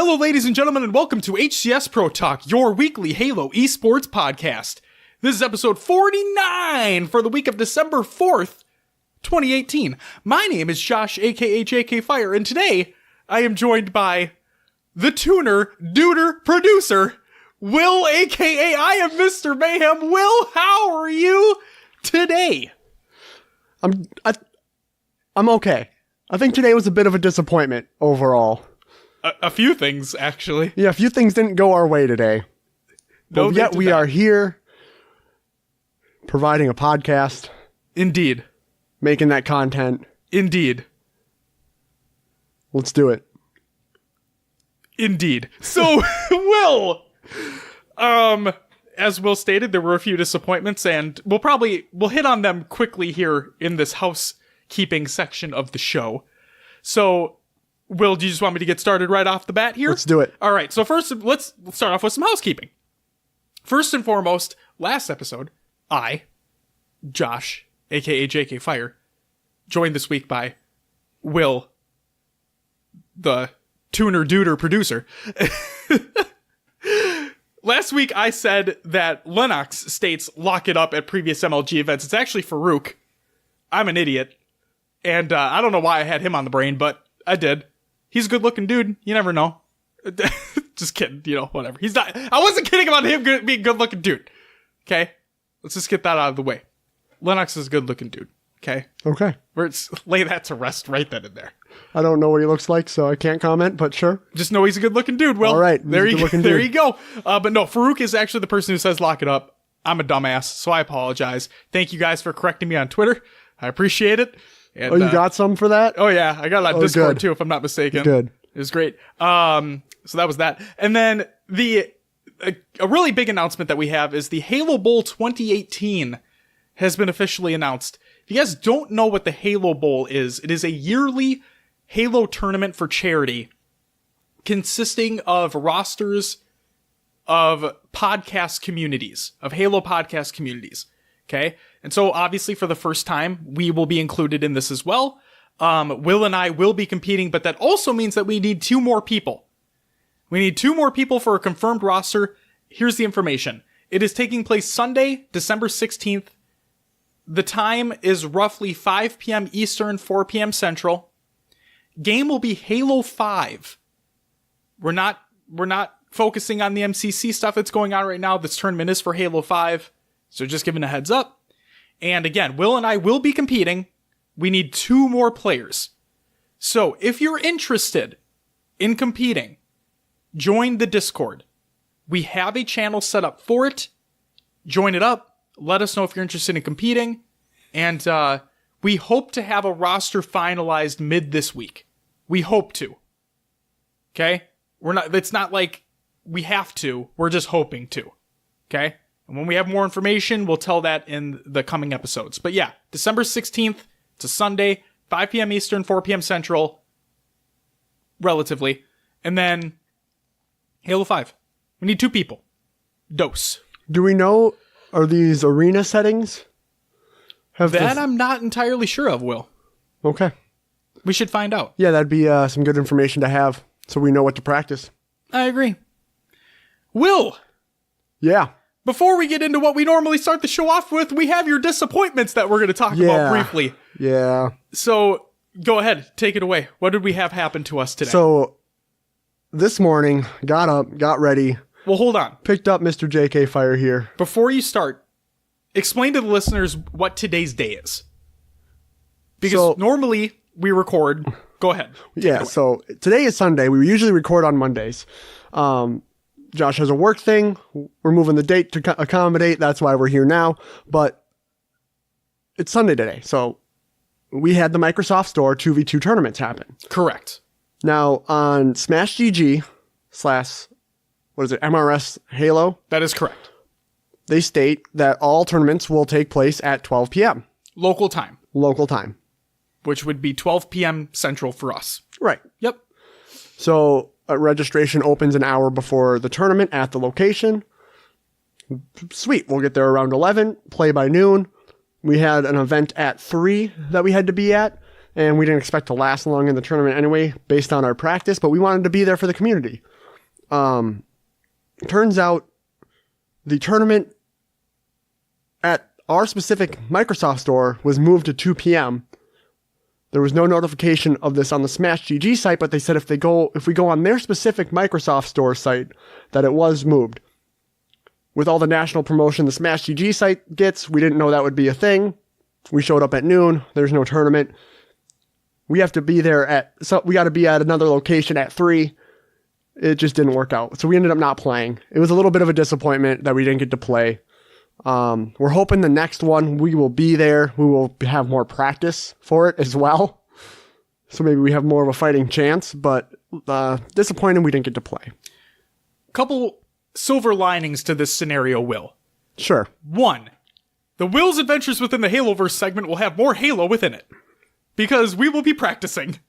Hello, ladies and gentlemen, and welcome to HCS Pro Talk, your weekly Halo esports podcast. This is episode 49 for the week of December 4th, 2018. My name is Josh, aka JK Fire, and today I am joined by the tuner, duder, producer, Will, aka I am Mr. Mayhem. Will, how are you today? I'm okay. I think today was a bit of a disappointment overall. A few things, actually. Yeah, a few things didn't go our way today. But yet we are here providing a podcast. Indeed. Making that content. Indeed. Let's do it. Indeed. So, Will, as Will stated, there were a few disappointments, and we'll hit on them quickly here in this housekeeping section of the show. So, Will, do you just want me to get started right off the bat here? Let's do it. All right, so first, let's start off with some housekeeping. First and foremost, last episode, I, Josh, aka JK Fire, joined this week by Will, the tuner, duder, producer. Last week, I said that Lennox states lock it up at previous MLG events. It's actually Farouk. I'm an idiot. And I don't know why I had him on the brain, but I did. He's a good-looking dude. You never know. Just kidding. You know, whatever. He's not. I wasn't kidding about him being a good-looking dude. Okay? Let's just get that out of the way. Lennox is a good-looking dude. Okay? Okay. Let's lay that to rest right then and there. I don't know what he looks like, so I can't comment, but sure. Just know he's a good-looking dude, Will. All right. There you go. But no, Farouk is actually the person who says lock it up. I'm a dumbass, so I apologize. Thank you guys for correcting me on Twitter. I appreciate it. And, you got some for that? Oh, yeah. I got it on Discord, good. too, if I'm not mistaken. Good. It was great. So that was that. And then a really big announcement that we have is the Halo Bowl 2018 has been officially announced. If you guys don't know what the Halo Bowl is, it is a yearly Halo tournament for charity consisting of rosters of podcast communities, of Halo podcast communities. Okay? And so obviously for the first time, we will be included in this as well. Will and I will be competing, but that also means that we need 2 more people. We need 2 more people for a confirmed roster. Here's the information. It is taking place Sunday, December 16th. The time is roughly 5 p.m. Eastern, 4 p.m. Central. Game will be Halo 5. We're not focusing on the MCC stuff that's going on right now. This tournament is for Halo 5. So just giving a heads up. And again, Will and I will be competing. We need 2 more players. So if you're interested in competing, join the Discord. We have a channel set up for it. Join it up. Let us know if you're interested in competing. And we hope to have a roster finalized mid this week. We hope to. Okay? It's not like we have to. We're just hoping to. Okay? And when we have more information, we'll tell that in the coming episodes. But yeah, December 16th, it's a Sunday, 5 p.m. Eastern, 4 p.m. Central, relatively. And then Halo 5. We need 2 people. Dose. Do we know, are these arena settings? I'm not entirely sure of, Will. Okay. We should find out. Yeah, that'd be some good information to have so we know what to practice. I agree. Will. Yeah. Before we get into what we normally start the show off with, we have your disappointments that we're going to talk about briefly. Yeah. So, go ahead. Take it away. What did we have happen to us today? So, this morning, got up, got ready. Well, hold on. Picked up Mr. JK Fire here. Before you start, explain to the listeners what today's day is. Because normally we record. Go ahead. Yeah, so today is Sunday. We usually record on Mondays. Josh has a work thing. We're moving the date to accommodate. That's why we're here now. But it's Sunday today. So we had the Microsoft Store 2v2 tournaments happen. Correct. Now on Smash GG / MRS Halo? That is correct. They state that all tournaments will take place at 12 p.m. Local time. Which would be 12 p.m. Central for us. Right. Yep. So registration opens an hour before the tournament at the location. Sweet. We'll get there around 11, play by noon. We had an event at 3 that we had to be at, and we didn't expect to last long in the tournament anyway, based on our practice, but we wanted to be there for the community. Turns out the tournament at our specific Microsoft store was moved to 2 p.m. There was no notification of this on the Smash GG site, but they said if we go on their specific Microsoft store site, that it was moved. With all the national promotion the Smash GG site gets, we didn't know that would be a thing. We showed up at noon. There's no tournament. We have to be there we got to be at another location at 3. It just didn't work out. So we ended up not playing. It was a little bit of a disappointment that we didn't get to play. We're hoping the next one we will be there. We will have more practice for it as well. So maybe we have more of a fighting chance, but disappointed we didn't get to play. Couple silver linings to this scenario, Will. Sure. 1, the Will's Adventures Within the Haloverse segment will have more Halo within it, because we will be practicing.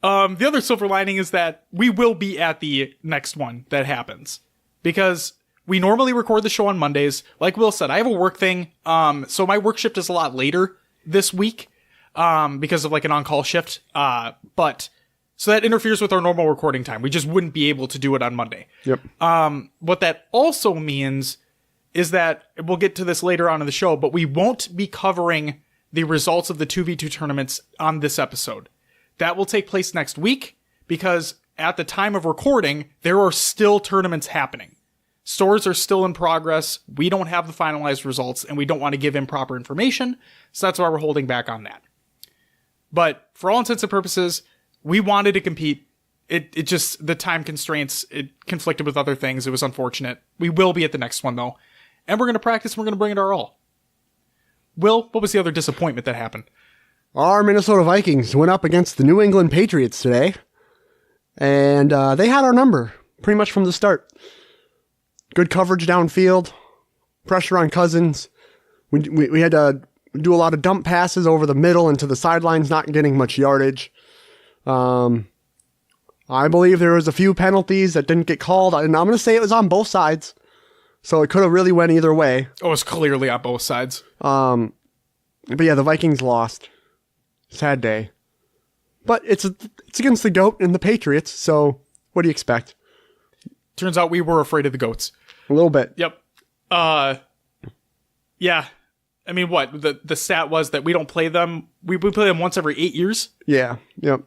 The other silver lining is that we will be at the next one that happens, because we normally record the show on Mondays. Like Will said, I have a work thing, so my work shift is a lot later this week, because of like an on-call shift, so that interferes with our normal recording time. We just wouldn't be able to do it on Monday. Yep. What that also means is that, we'll get to this later on in the show, but we won't be covering the results of the 2v2 tournaments on this episode. That will take place next week, because at the time of recording, there are still tournaments happening. Stores are still in progress. We don't have the finalized results, and we don't want to give improper information, so that's why we're holding back on that. But for all intents and purposes, we wanted to compete. It just, the time constraints, it conflicted with other things. It was unfortunate. We will be at the next one, though. And we're going to practice, and we're going to bring it our all. Will, what was the other disappointment that happened? Our Minnesota Vikings went up against the New England Patriots today. And they had our number pretty much from the start. Good coverage downfield. Pressure on Cousins. We had to do a lot of dump passes over the middle and to the sidelines, not getting much yardage. I believe there was a few penalties that didn't get called, and I'm going to say it was on both sides. So it could have really went either way. Oh, it was clearly on both sides. But yeah, the Vikings lost. Sad day. But it's against the GOAT and the Patriots, so what do you expect? Turns out we were afraid of the goats. A little bit. Yep. Yeah. I mean, what? The stat was that we don't play them. We play them once every 8 years. Yeah. Yep.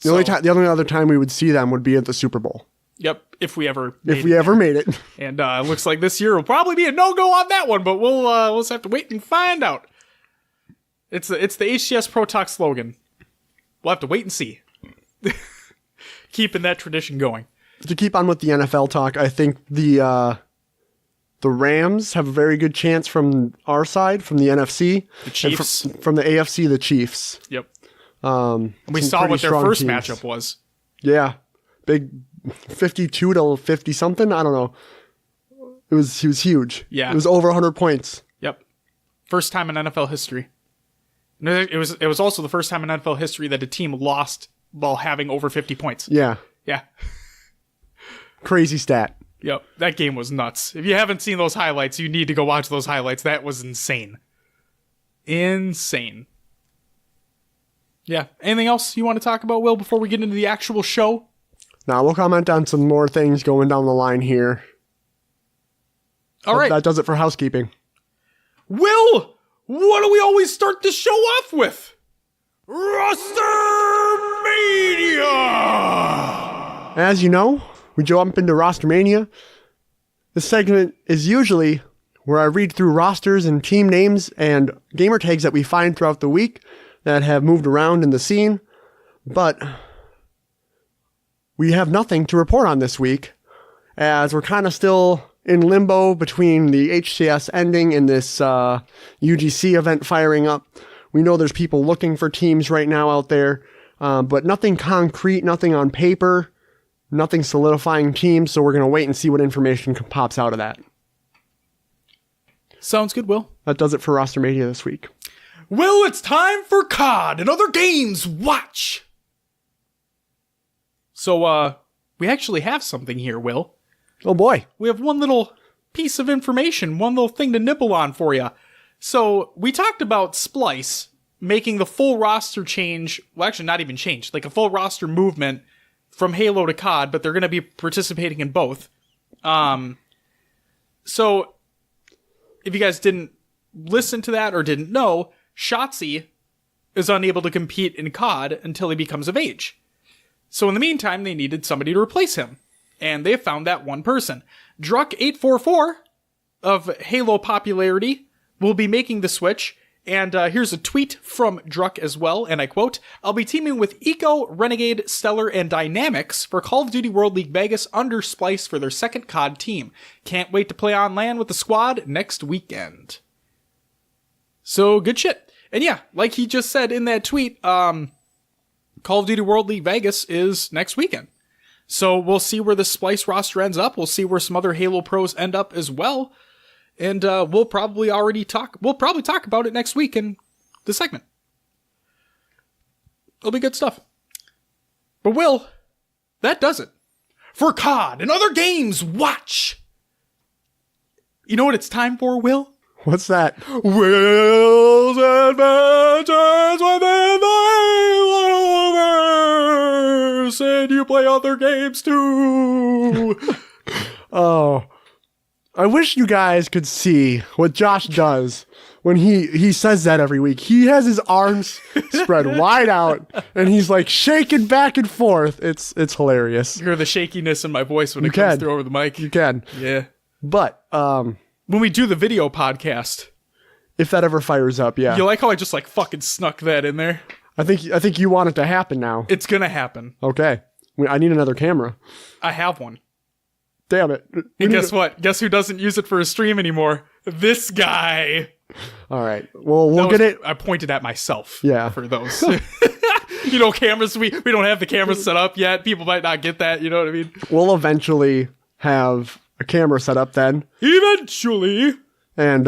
The only other time we would see them would be at the Super Bowl. Yep. If we ever made it. And it looks like this year will probably be a no-go on that one, but we'll just have to wait and find out. It's the HCS Pro Talk slogan. We'll have to wait and see. Keeping that tradition going. To keep on with the NFL talk, I think the Rams have a very good chance from our side, from the NFC. The Chiefs. From the AFC, the Chiefs. Yep. We saw what their first matchup was. Yeah. Big 52 to 50 something. I don't know. He was huge. Yeah. It was over 100 points. Yep. First time in NFL history. It was also the first time in NFL history that a team lost while having over 50 points. Yeah. Yeah. Crazy stat. Yep. That game was nuts. If you haven't seen those highlights, you need to go watch those highlights. That was insane. Insane. Yeah. Anything else you want to talk about, Will, before we get into the actual show? Now, we'll comment on some more things going down the line here. All right. That does it for housekeeping. Will, what do we always start the show off with? RosterMania! As you know, we jump into RosterMania. This segment is usually where I read through rosters and team names and gamer tags that we find throughout the week that have moved around in the scene. But we have nothing to report on this week, as we're kind of still in limbo between the HCS ending and this UGC event firing up. We know there's people looking for teams right now out there, but nothing concrete, nothing on paper, nothing solidifying teams, so we're going to wait and see what information pops out of that. Sounds good, Will. That does it for RosterMania this week. Will, it's time for COD and other games watch! So, we actually have something here, Will. Oh boy. We have one little piece of information, one little thing to nibble on for you. So, we talked about Splice making the full roster change, well actually not even change, like a full roster movement from Halo to COD, but they're going to be participating in both. So if you guys didn't listen to that or didn't know, Shotzi is unable to compete in COD until he becomes of age. So in the meantime, they needed somebody to replace him. And they have found that one person. Druck844 of Halo popularity will be making the switch. And here's a tweet from Druck as well, and I quote, "I'll be teaming with Eco, Renegade, Stellar, and Dynamics for Call of Duty World League Vegas under Splice for their second COD team. Can't wait to play on LAN with the squad next weekend." So, good shit. And yeah, like he just said in that tweet, Call of Duty World League Vegas is next weekend. So we'll see where the Splice roster ends up. We'll see where some other Halo pros end up as well. And we'll probably talk about it next week in the segment. It'll be good stuff. But Will, that does it for COD and other games. Watch. You know what it's time for, Will? What's that? Will's Adventures Within the Haloverse, and you play other games too. Oh, I wish you guys could see what Josh does when he says that every week. He has his arms spread wide out, and he's like shaking back and forth. It's hilarious. You hear the shakiness in my voice when it comes through over the mic. You can. Yeah. But when we do the video podcast, if that ever fires up, yeah. You like how I just like fucking snuck that in there? I think you want it to happen now. It's gonna happen. Okay. I need another camera. I have one. Damn it. And guess what? Guess who doesn't use it for a stream anymore? This guy. All right. Well, we'll get it. I pointed at myself. Yeah. For those. Cameras. We don't have the cameras set up yet. People might not get that. You know what I mean? We'll eventually have a camera set up then. Eventually. And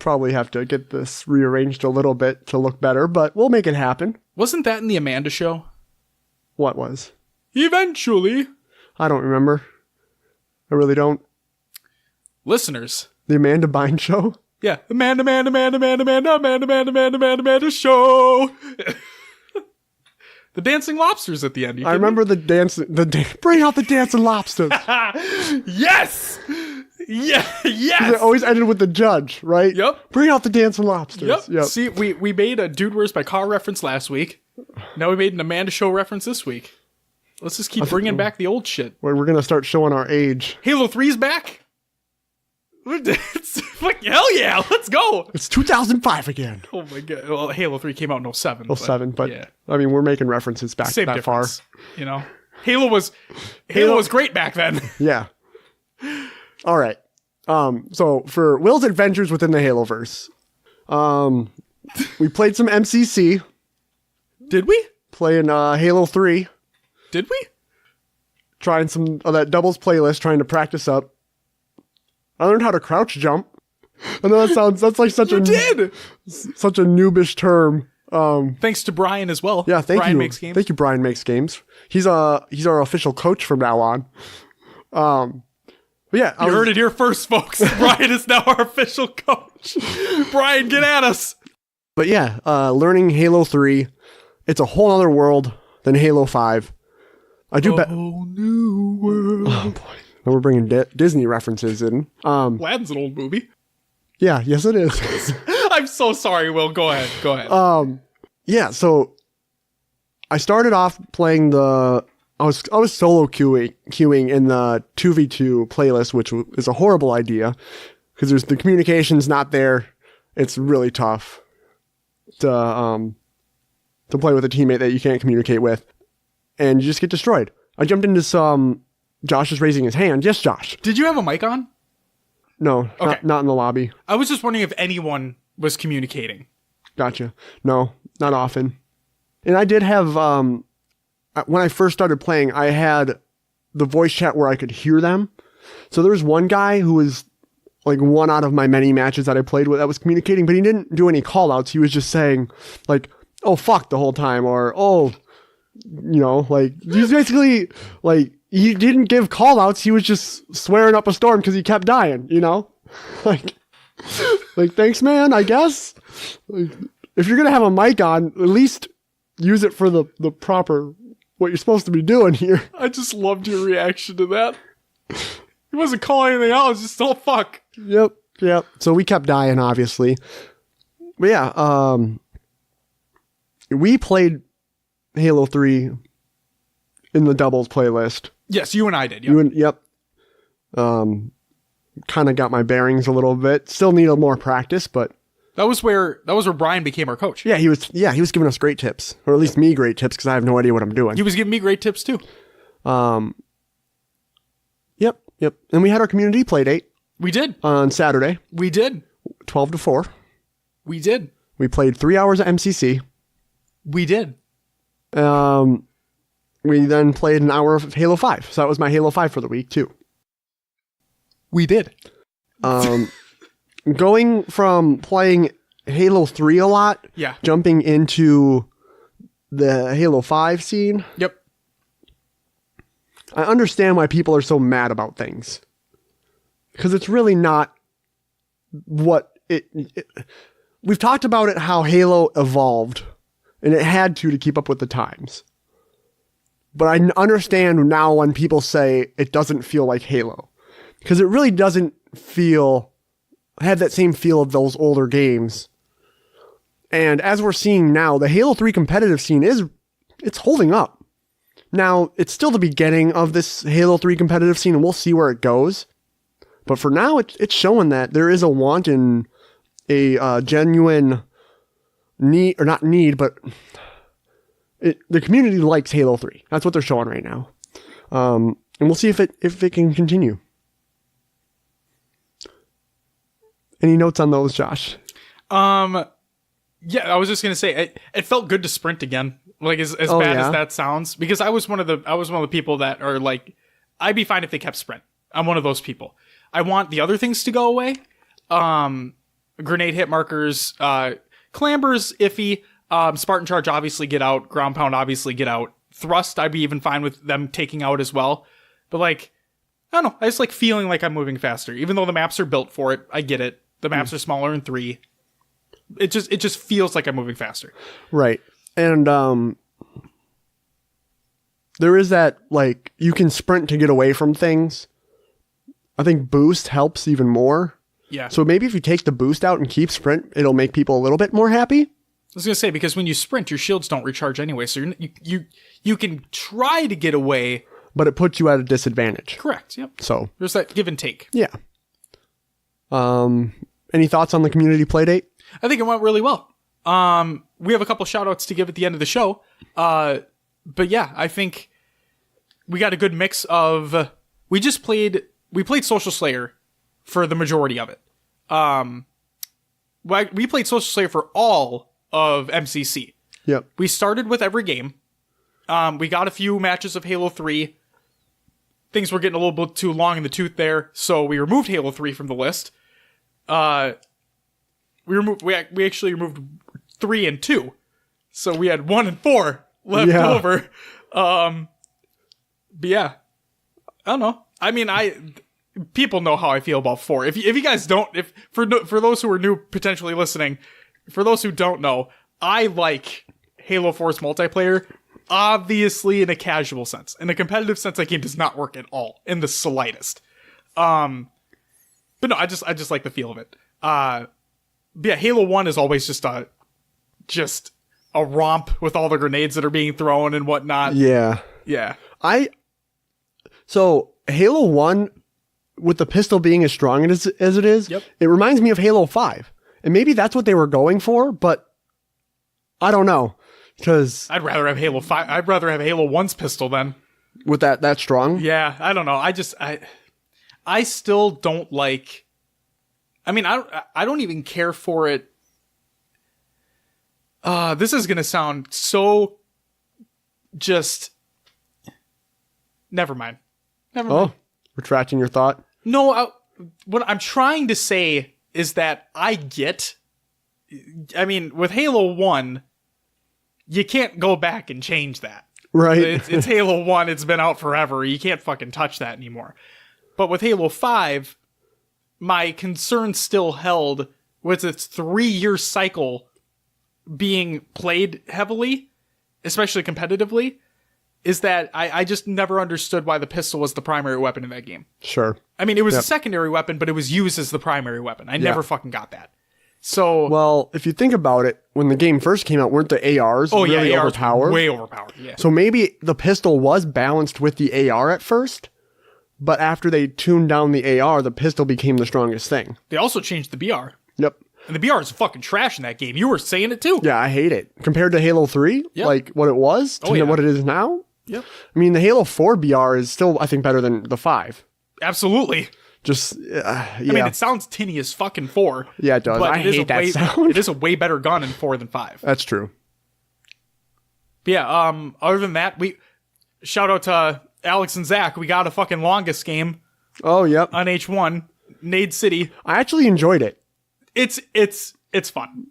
probably have to get this rearranged a little bit to look better, but we'll make it happen. Wasn't that in the Amanda show? What was? Eventually. I don't remember. I really don't. Listeners. The Amanda Bynes show? Yeah. Amanda show. The dancing lobsters at the end. I remember the bring out the dancing lobsters. Yes! Yeah, yes! It always ended with the judge, right? Yep. Bring out the dancing lobsters. Yep. See, we made a Dude Where's My Car reference last week. Now we made an Amanda show reference this week. Let's just keep bringing back the old shit. We're going to start showing our age. Halo 3's back? Hell yeah, let's go. It's 2005 again. Oh my god. Well, Halo 3 came out in 07. 07, but yeah. I mean, we're making references back Same that difference, far. Halo was great back then. Yeah. All right. So for Will's Adventures Within the Haloverse, we played some MCC. Did we? Playing Halo 3. Did we? Trying some of that doubles playlist, trying to practice up. I learned how to crouch jump. I know that's like such such a noobish term. Thanks to Brian as well. Yeah, thank Brian you. Makes Games. Thank you, Brian Makes Games. He's our official coach from now on. But yeah, you heard it here first, folks. Brian is now our official coach. Brian, get at us. But yeah, learning Halo 3, it's a whole other world than Halo 5. I do bet. Whole new world. Oh boy, now we're bringing Disney references in. Aladdin's an old movie. Yeah, yes it is. I'm so sorry, Will. Go ahead. Yeah, so I started off playing I was solo queuing in the 2v2 playlist, which is a horrible idea because the communication's not there. It's really tough to play with a teammate that you can't communicate with, and you just get destroyed. I jumped into some. Josh is raising his hand. Yes, Josh. Did you have a mic on? No, okay. Not in the lobby. I was just wondering if anyone was communicating. Gotcha. No, not often. And I did have, when I first started playing, I had the voice chat where I could hear them. So there was one guy who was like one out of my many matches that I played with that was communicating, but he didn't do any call outs. He was just saying like, oh, fuck the whole time, or, oh, like, he's basically like, he didn't give call outs. He was just swearing up a storm because he kept dying, like, thanks, man, I guess. Like, if you're going to have a mic on, at least use it for the proper what you're supposed to be doing here. I just loved your reaction to that. He wasn't calling anything out. It was just, oh, fuck. Yep. So we kept dying, obviously. But yeah, we played Halo 3 in the doubles playlist. Yes, you and I did. Yep. Yep. Kind of got my bearings a little bit. Still need a more practice, but that was where Brian became our coach. Yeah, he was giving us great tips, or at least me great tips, because I have no idea what I'm doing. He was giving me great tips too. Yep. And we had our community play date. We did on Saturday. We did 12 to 4. We did. We played 3 hours of MCC. We did. We then played an hour of Halo 5. So that was my Halo 5 for the week too. We did. Going from playing Halo 3 a lot, jumping into the Halo 5 scene. Yep. I understand why people are so mad about things. Because it's really not what it... We've talked about it, how Halo evolved, and it had to keep up with the times. But I understand now when people say it doesn't feel like Halo. Because it really doesn't have that same feel of those older games. And as we're seeing now, the Halo 3 competitive scene it's holding up. Now, it's still the beginning of this Halo 3 competitive scene, and we'll see where it goes. But for now, it's showing that there is a want and a genuine need, or not need, but the community likes Halo 3. That's what they're showing right now. And we'll see if it can continue. Any notes on those, Josh? Yeah, I was just gonna say it felt good to sprint again. Like as bad as that sounds, because I was one of the people that are like, I'd be fine if they kept sprint. I'm one of those people. I want the other things to go away. Grenade hit markers, clambers iffy. Spartan charge obviously get out. Ground pound obviously get out. Thrust I'd be even fine with them taking out as well. But like, I don't know. I just like feeling like I'm moving faster, even though the maps are built for it. I get it. The maps are smaller in 3. It just feels like I'm moving faster. Right. And there is that, like, you can sprint to get away from things. I think boost helps even more. Yeah. So maybe if you take the boost out and keep sprint, it'll make people a little bit more happy. I was gonna say, because when you sprint, your shields don't recharge anyway, so you can try to get away, but it puts you at a disadvantage. Correct. Yep. So there's that give and take. Yeah. Any thoughts on the community playdate? I think it went really well. We have a couple shoutouts to give at the end of the show. But yeah, I think we got a good mix of, we played Social Slayer for the majority of it. We played Social Slayer for all of MCC. Yep. We started with every game. We got a few matches of Halo 3. Things were getting a little bit too long in the tooth there, so we removed Halo 3 from the list. We actually removed 3 and 2. So we had 1 and 4 left over. But yeah. I don't know. I mean, people know how I feel about 4. If you guys don't, for those who are new potentially listening, for those who don't know, I like Halo 4's multiplayer, obviously in a casual sense. In a competitive sense, that game does not work at all, in the slightest. But no, I just like the feel of it. But yeah, Halo 1 is always just a romp with all the grenades that are being thrown and whatnot. Yeah. Yeah. So Halo 1, with the pistol being as strong as it is, yep, it reminds me of Halo 5. And maybe that's what they were going for, but I don't know. Because I'd rather have Halo 5. I'd rather have Halo 1's pistol then. With that strong? Yeah, I don't know. I still don't like... I mean, I don't even care for it. This is going to sound so just... Never mind. Oh, retracting your thought? No, what I'm trying to say is that I mean, with Halo 1, you can't go back and change that. Right. It's Halo 1, it's been out forever, you can't fucking touch that anymore. But with Halo 5, my concern still held with its 3-year cycle being played heavily, especially competitively. is that I just never understood why the pistol was the primary weapon in that game. Sure. I mean, it was a secondary weapon, but it was used as the primary weapon. I never fucking got that. So, well, if you think about it, when the game first came out, weren't the ARs really ARs overpowered? Way overpowered, yeah. So maybe the pistol was balanced with the AR at first, but after they tuned down the AR, the pistol became the strongest thing. They also changed the BR. Yep. And the BR is fucking trash in that game. You were saying it too. Yeah, I hate it. Compared to Halo 3, like what it was to what it is now. Yep. I mean, the Halo 4 BR is still, I think, better than the 5. Absolutely. Just, I mean, it sounds tinny as fucking 4. Yeah, it does. But I hate that sound. It is a way better gun in 4 than 5. That's true. But yeah, other than that, shout out to Alex and Zach. We got a fucking longest game. Oh, yep. On H1, Nade City. I actually enjoyed it. It's fun.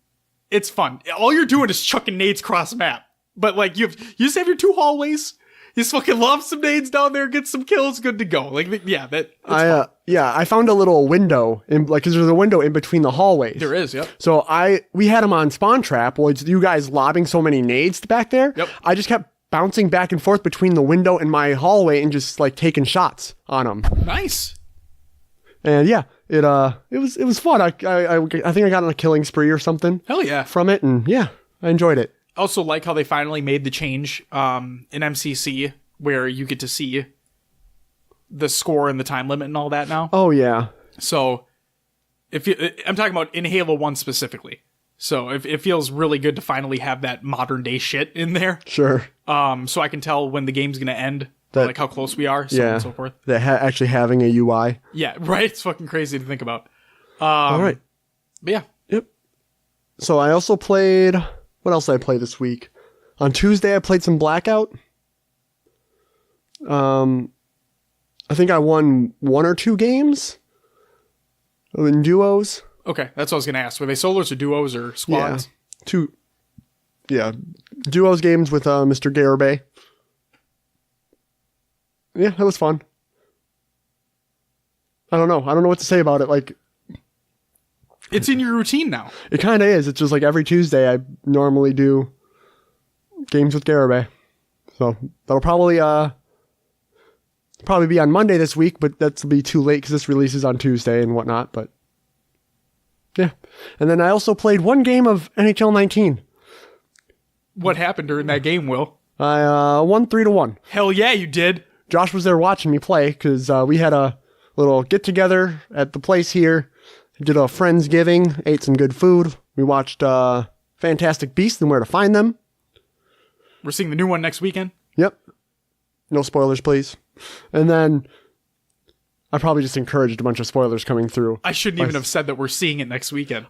It's fun. All you're doing is chucking nades cross map. But like you just have your 2 hallways. You just fucking lob some nades down there, get some kills, good to go. Like I found a little window in because there's a window in between the hallways. There is, yep. So we had them on spawn trap. Well, it's you guys lobbing so many nades back there. Yep. I just kept bouncing back and forth between the window and my hallway and just like taking shots on them. Nice. And yeah, it was fun. I think I got on a killing spree or something. Hell yeah. From it, and yeah, I enjoyed it. Also like how they finally made the change in MCC where you get to see the score and the time limit and all that now. Oh yeah. So I'm talking about in Halo 1 specifically. So it feels really good to finally have that modern day shit in there. Sure. So I can tell when the game's going to end. Like how close we are, so on and so forth. Actually having a UI. Yeah, right? It's fucking crazy to think about. All right. But yeah. Yep. So I also played... What else did I play this week? On Tuesday, I played some Blackout. I think I won 1 or 2 games in duos. Okay, that's what I was going to ask. Were they solos or duos or squads? Yeah. 2. Yeah. Duos games with Mr. Garibay. Yeah, that was fun. I don't know what to say about it. Like, it's in your routine now. It kind of is. It's just like every Tuesday I normally do games with Garibay. So that'll probably be on Monday this week, but that'll be too late because this releases on Tuesday and whatnot. But yeah. And then I also played 1 game of NHL 19. What happened during that game, Will? I won 3-1. Hell yeah, you did. Josh was there watching me play because we had a little get-together at the place here. Did a Friendsgiving, ate some good food. We watched Fantastic Beasts and Where to Find Them. We're seeing the new one next weekend? Yep. No spoilers, please. And then I probably just encouraged a bunch of spoilers coming through. I shouldn't even have said that we're seeing it next weekend.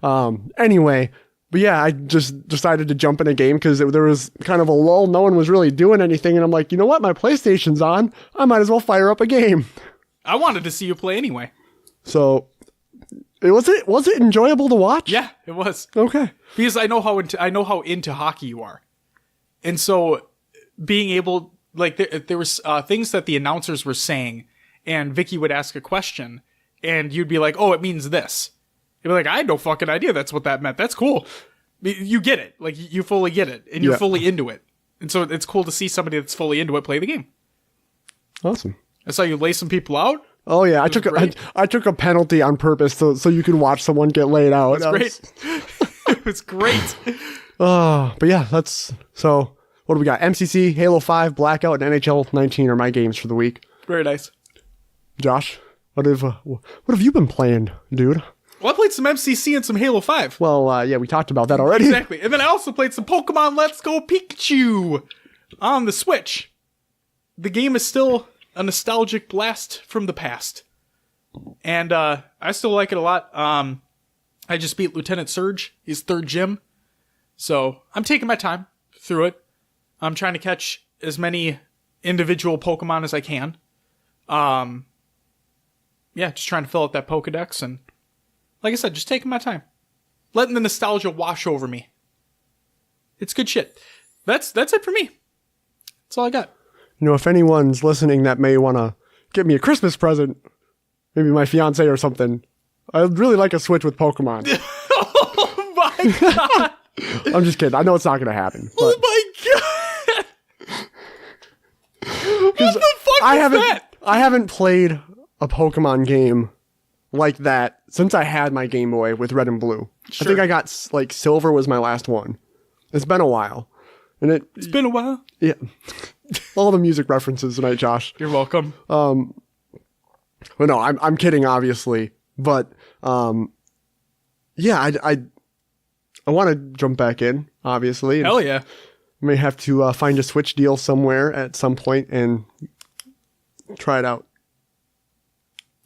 Anyway, but yeah, I just decided to jump in a game because there was kind of a lull. No one was really doing anything. And I'm like, you know what? My PlayStation's on. I might as well fire up a game. I wanted to see you play anyway. So... Was it enjoyable to watch? Yeah, it was. Okay. Because I know how into hockey you are. And so being able, like, there was things that the announcers were saying, and Vicky would ask a question, and you'd be like, oh, it means this. You'd be like, I had no fucking idea that's what that meant. That's cool. You get it. Like, you fully get it, and you're fully into it. And so it's cool to see somebody that's fully into it play the game. Awesome. I saw you lay some people out. Oh yeah, I took a penalty on purpose so you can watch someone get laid out. That's great. It was great. But yeah, so what do we got? MCC, Halo 5, Blackout, and NHL 19 are my games for the week. Very nice. Josh, what have you been playing, dude? Well, I played some MCC and some Halo 5. Well, yeah, we talked about that already. Exactly. And then I also played some Pokemon Let's Go Pikachu on the Switch. The game is still a nostalgic blast from the past. And I still like it a lot. I just beat Lieutenant Surge, his 3rd gym. So I'm taking my time through it. I'm trying to catch as many individual Pokemon as I can. Yeah, just trying to fill out that Pokedex. And like I said, just taking my time. Letting the nostalgia wash over me. It's good shit. That's it for me. That's all I got. You know, if anyone's listening that may want to get me a Christmas present, maybe my fiance or something, I'd really like a Switch with Pokemon. Oh my god! I'm just kidding. I know it's not going to happen. But. Oh my god! I haven't played a Pokemon game like that since I had my Game Boy with Red and Blue. Sure. I think I got like Silver was my last one. It's been a while. And it's been a while. Yeah. All the music references tonight, Josh. You're welcome. Well, no, I'm kidding, obviously. But yeah, I want to jump back in, obviously. Hell yeah. May have to find a Switch deal somewhere at some point and try it out.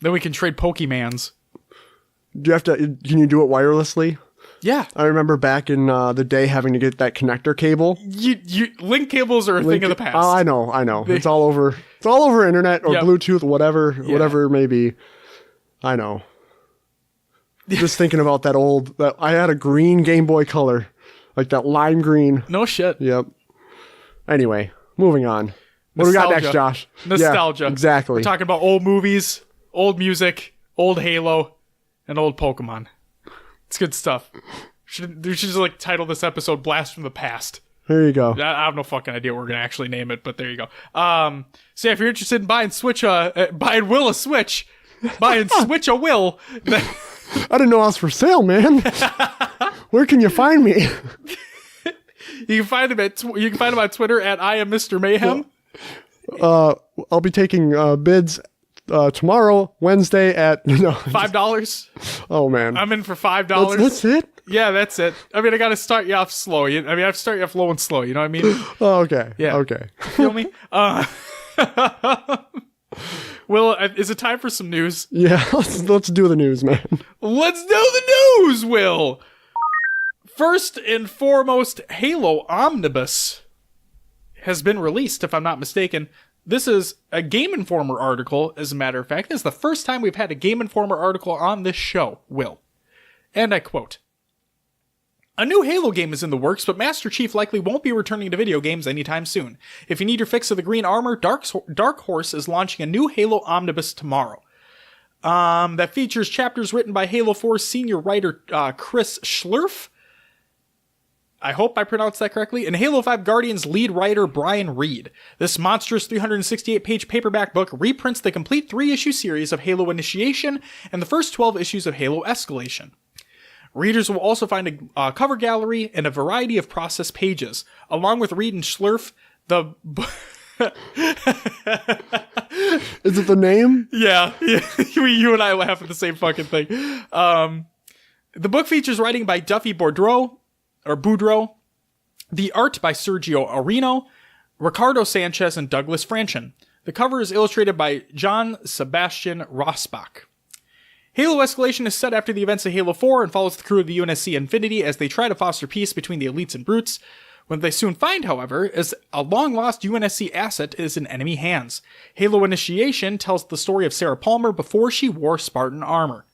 Then we can trade Pokemans. Do you have to? Can you do it wirelessly? Yeah. I remember back in the day having to get that connector cable. You link cables are a thing of the past. Oh, I know. It's all over. It's all over internet or Bluetooth, whatever it may be. I know. Just thinking about that I had a green Game Boy Color, like that lime green. No shit. Yep. Anyway, moving on. What do we got next, Josh? Nostalgia. Yeah, exactly. We're talking about old movies, old music, old Halo, and old Pokemon. It's good stuff. We should just like title this episode "Blast from the Past." There you go. I have no fucking idea what we're gonna actually name it, but there you go. So yeah, if you're interested in buying Will a Switch, buying Switch a Will. I didn't know I was for sale, man. Where can you find me? You can find him on Twitter at I am Mr. Mayhem. I'll be taking bids tomorrow, Wednesday at $5. Oh man, I'm in for $5. That's it. Yeah, that's it. I mean, I got to start you off slow. I have to start you off low and slow. You know what I mean? Oh, okay. Yeah. Okay. Feel me? Will, is it time for some news? Yeah, let's do the news, man. Let's do the news, Will. First and foremost, Halo Omnibus has been released, if I'm not mistaken. This is a Game Informer article, as a matter of fact. This is the first time we've had a Game Informer article on this show, Will. And I quote, "A new Halo game is in the works, but Master Chief likely won't be returning to video games anytime soon. If you need your fix of the green armor, Dark Horse is launching a new Halo Omnibus tomorrow. That features chapters written by Halo 4 senior writer Chris Schlurf. I hope I pronounced that correctly. And Halo 5 Guardians lead writer Brian Reed. This monstrous 368-page paperback book reprints the complete 3-issue series of Halo Initiation and the first 12 issues of Halo Escalation. Readers will also find a cover gallery and a variety of process pages. Along with Reed and Schlurf, the... Is it the name? Yeah. You and I laugh at the same fucking thing. The book features writing by Duffy Boudreau, the art by Sergio Areno, Ricardo Sanchez, and Douglas Franchen. The cover is illustrated by John Sebastian Rosbach. Halo Escalation is set after the events of Halo 4 and follows the crew of the UNSC Infinity as they try to foster peace between the elites and brutes. What they soon find, however, is a long-lost UNSC asset is in enemy hands. Halo Initiation tells the story of Sarah Palmer before she wore Spartan armor.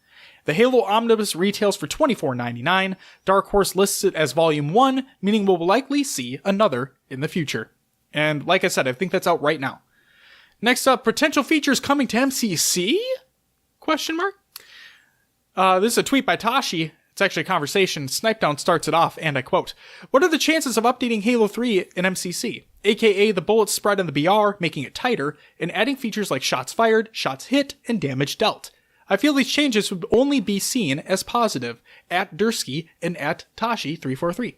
The Halo Omnibus retails for $24.99. Dark Horse lists it as Volume 1, meaning we'll likely see another in the future. And like I said, I think that's out right now. Next up, potential features coming to MCC? Question mark? This is a tweet by Tashi. It's actually a conversation. Snipedown starts it off, and I quote, "What are the chances of updating Halo 3 in MCC? AKA the bullets spread on the BR, making it tighter, and adding features like shots fired, shots hit, and damage dealt. I feel these changes would only be seen as positive. At Dursky and at Tashi343.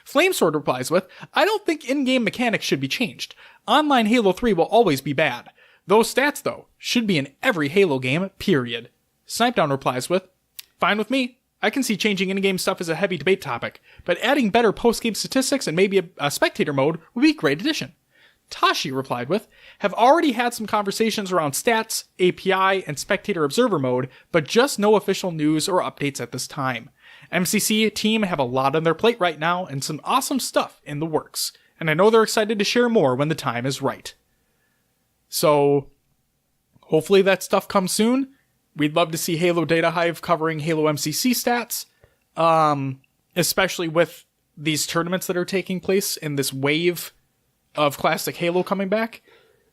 Flamesword replies with, "I don't think in-game mechanics should be changed. Online Halo 3 will always be bad. Those stats, though, should be in every Halo game, period." Snipedown replies with, "Fine with me. I can see changing in-game stuff as a heavy debate topic, but adding better post-game statistics and maybe a spectator mode would be a great addition." Tashi replied with, "Have already had some conversations around stats, API, and spectator observer mode, but just no official news or updates at this time. MCC team have a lot on their plate right now and some awesome stuff in the works, and I know they're excited to share more when the time is right." So, hopefully that stuff comes soon. We'd love to see Halo Data Hive covering Halo MCC stats, especially with these tournaments that are taking place in this wave of classic Halo coming back.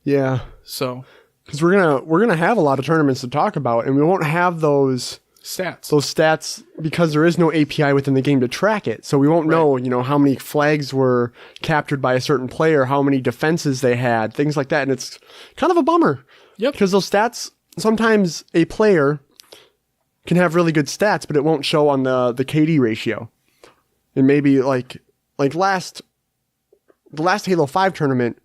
Yeah. So, because we're gonna have a lot of tournaments to talk about, and we won't have those Stats. Those stats, because there is no API within the game to track it. So we won't know, how many flags were captured by a certain player, how many defenses they had, things like that. And it's kind of a bummer. Yep. Because those stats, sometimes a player can have really good stats, but it won't show on the KD ratio. And maybe like the last Halo 5 tournament,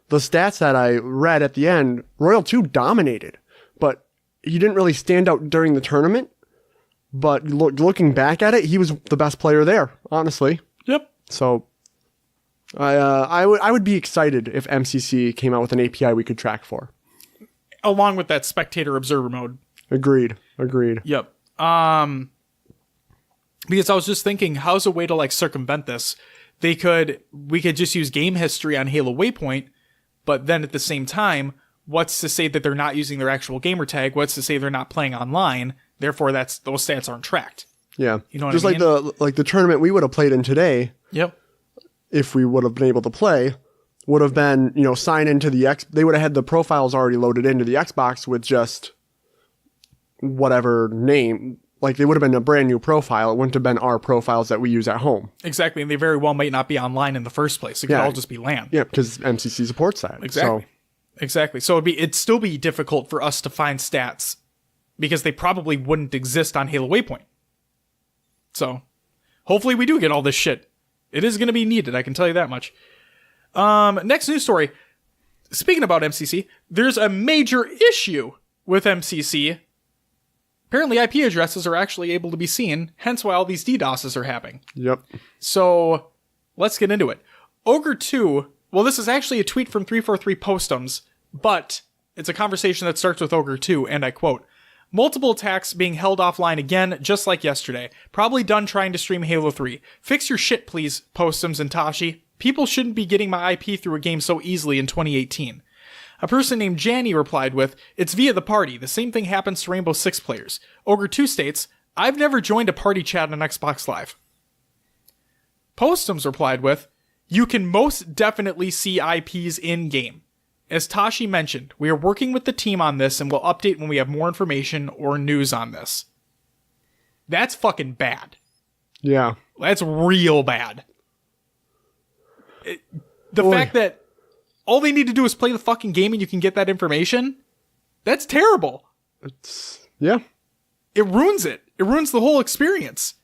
the stats that I read at the end, Royal 2 dominated, but he didn't really stand out during the tournament. But looking back at it, he was the best player there, honestly. Yep. So I would be excited if MCC came out with an API we could track for. Along with that spectator observer mode. Agreed. Yep. Because I was just thinking, how's a way to circumvent this? We could just use game history on Halo Waypoint, but then at the same time, what's to say that they're not using their actual gamer tag? What's to say they're not playing online? Therefore, those stats aren't tracked. Yeah. You know what just I mean? like the tournament we would have played in today. Yep. If we would have been able to play, would have been, sign into the they would have had the profiles already loaded into the Xbox with just whatever name. Like, they would have been a brand new profile. It wouldn't have been our profiles that we use at home. Exactly, and they very well might not be online in the first place. It could all just be LAN. Yeah, because MCC supports that. Exactly. So it'd still be difficult for us to find stats because they probably wouldn't exist on Halo Waypoint. So hopefully we do get all this shit. It is going to be needed, I can tell you that much. Next news story. Speaking about MCC, there's a major issue with MCC. Apparently IP addresses are actually able to be seen, hence why all these DDoSes are happening. Yep. So let's get into it. Ogre 2, well, this is actually a tweet from 343 Postums, but it's a conversation that starts with Ogre 2, and I quote, "Multiple attacks being held offline again, just like yesterday. Probably done trying to stream Halo 3. Fix your shit, please, Postums and Tashi. People shouldn't be getting my IP through a game so easily in 2018. A person named Janny replied with, "It's via the party. The same thing happens to Rainbow Six players." Ogre 2 states, "I've never joined a party chat on Xbox Live." Postums replied with, "You can most definitely see IPs in-game. As Tashi mentioned, we are working with the team on this and will update when we have more information or news on this." That's fucking bad. Yeah. That's real bad. The fact that all they need to do is play the fucking game and you can get that information, that's terrible. Yeah. It ruins it. It ruins the whole experience.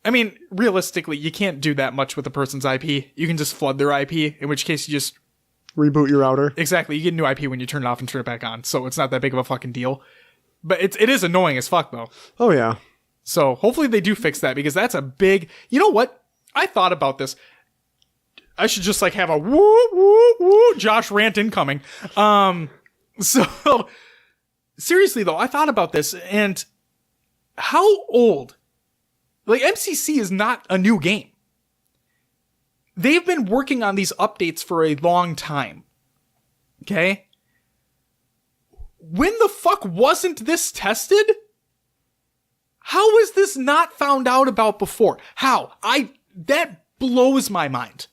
I mean, realistically, you can't do that much with a person's IP. You can just flood their IP, in which case you just... reboot your router. Exactly. You get a new IP when you turn it off and turn it back on, so it's not that big of a fucking deal. But it is annoying as fuck, though. Oh, yeah. So hopefully they do fix that, because that's a big... You know what? I thought about this. I should just have a woo, woo, woo, Josh rant incoming. So, seriously though, I thought about this, and how old? MCC is not a new game. They've been working on these updates for a long time. Okay? When the fuck wasn't this tested? How was this not found out about before? How? That blows my mind.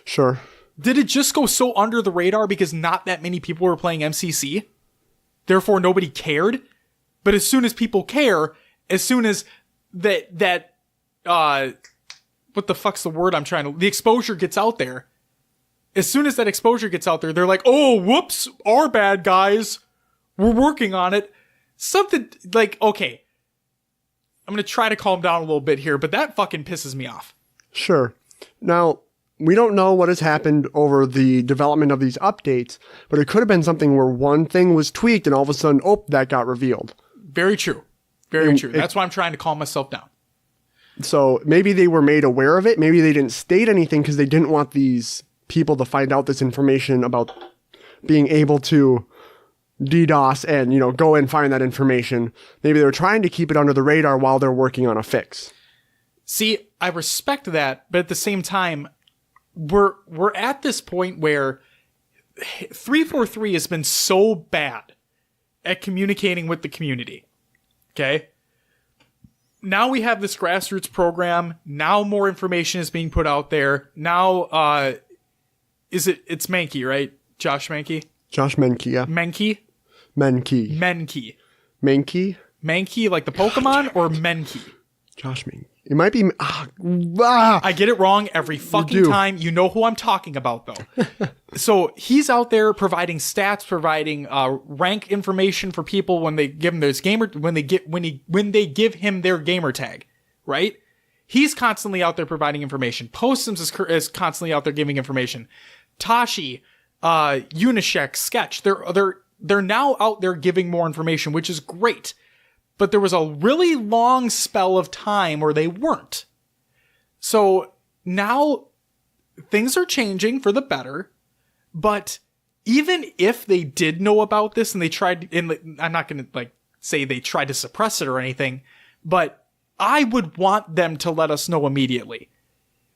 Sure. Did it just go so under the radar because not that many people were playing MCC? Therefore, nobody cared? But as soon as people care, as soon as what the fuck's the word the exposure gets out there. As soon as that exposure gets out there, they're like, "Oh, whoops, our bad, guys. We're working on it." Something okay. I'm going to try to calm down a little bit here, but that fucking pisses me off. Sure. Now, we don't know what has happened over the development of these updates, but it could have been something where one thing was tweaked and all of a sudden, that got revealed. Very true. Very true. That's why I'm trying to calm myself down. So maybe they were made aware of it. Maybe they didn't state anything because they didn't want these people to find out this information about being able to DDoS and, go and find that information. Maybe they were trying to keep it under the radar while they're working on a fix. See, I respect that, but at the same time, we're at this point where 343 has been so bad at communicating with the community. Okay? Now we have this grassroots program. Now more information is being put out there. Now, it's Menke, right? Josh Menke? Josh Menke, yeah. Menke? Menke. Menke. Menke? Mankey, like the Pokemon, or Menki? Josh Mankey. It might be. I get it wrong every fucking time. You know who I'm talking about, though. So he's out there providing stats, providing rank information for people when they give him their when they give him their gamer tag, right? He's constantly out there providing information. Postums is constantly out there giving information. Tashi, Unishek, Sketch, they're now out there giving more information, which is great. But there was a really long spell of time where they weren't. So now things are changing for the better. But even if they did know about this and they tried, and I'm not going to say they tried to suppress it or anything, but I would want them to let us know immediately.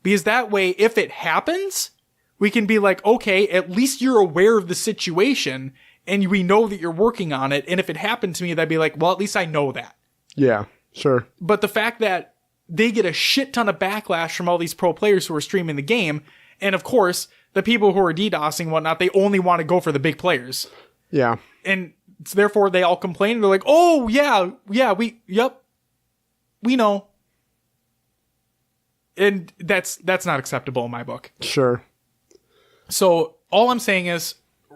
Because that way, if it happens, we can be like, okay, at least you're aware of the situation and we know that you're working on it. And if it happened to me, that'd be like, well, at least I know that. Yeah, sure. But the fact that they get a shit ton of backlash from all these pro players who are streaming the game. And of course, the people who are DDoSing and whatnot, they only want to go for the big players. Yeah. And therefore they all complain. And they're like, oh yeah, we know. And that's not acceptable in my book. Sure. So all I'm saying is,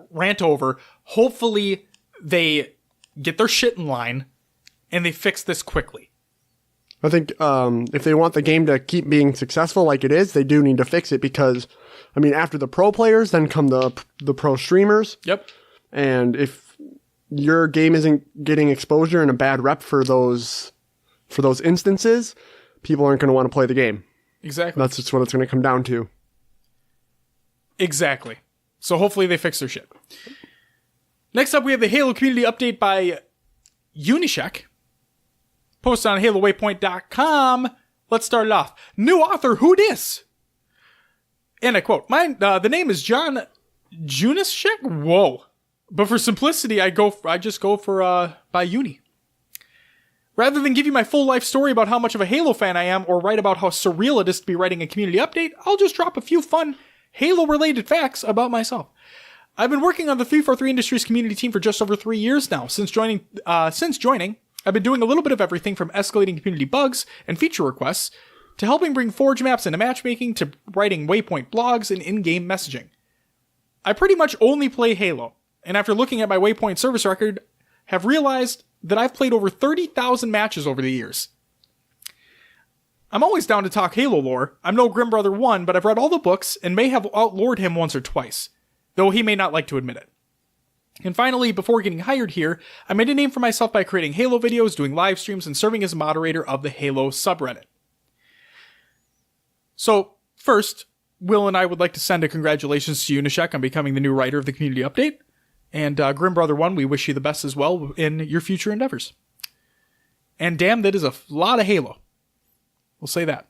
rant over. Hopefully they get their shit in line and they fix this quickly. I think if they want the game to keep being successful like it is, they do need to fix it because, I mean, after the pro players, then come the pro streamers. Yep. And if your game isn't getting exposure and a bad rep for those instances, people aren't going to want to play the game. Exactly. That's just what it's going to come down to. Exactly. So hopefully they fix their shit. Next up, we have the Halo community update by Unishek. Posted on HaloWaypoint.com. Let's start it off. New author, who dis? And I quote, the name is John Junishek? Whoa. But for simplicity, I just go for by Uni. Rather than give you my full life story about how much of a Halo fan I am or write about how surreal it is to be writing a community update, I'll just drop a few fun Halo-related facts about myself. I've been working on the 343 Industries community team for just over 3 years now. Since joining, I've been doing a little bit of everything from escalating community bugs and feature requests to helping bring Forge maps into matchmaking to writing Waypoint blogs and in-game messaging. I pretty much only play Halo, and after looking at my Waypoint service record, have realized that I've played over 30,000 matches over the years. I'm always down to talk Halo lore. I'm no Grim Brother 1, but I've read all the books and may have outlored him once or twice, though he may not like to admit it. And finally, before getting hired here, I made a name for myself by creating Halo videos, doing live streams, and serving as a moderator of the Halo subreddit. So, first, Will and I would like to send a congratulations to Unishek on becoming the new writer of the community update. And Grim Brother 1, we wish you the best as well in your future endeavors. And damn, that is a lot of Halo. We'll say that.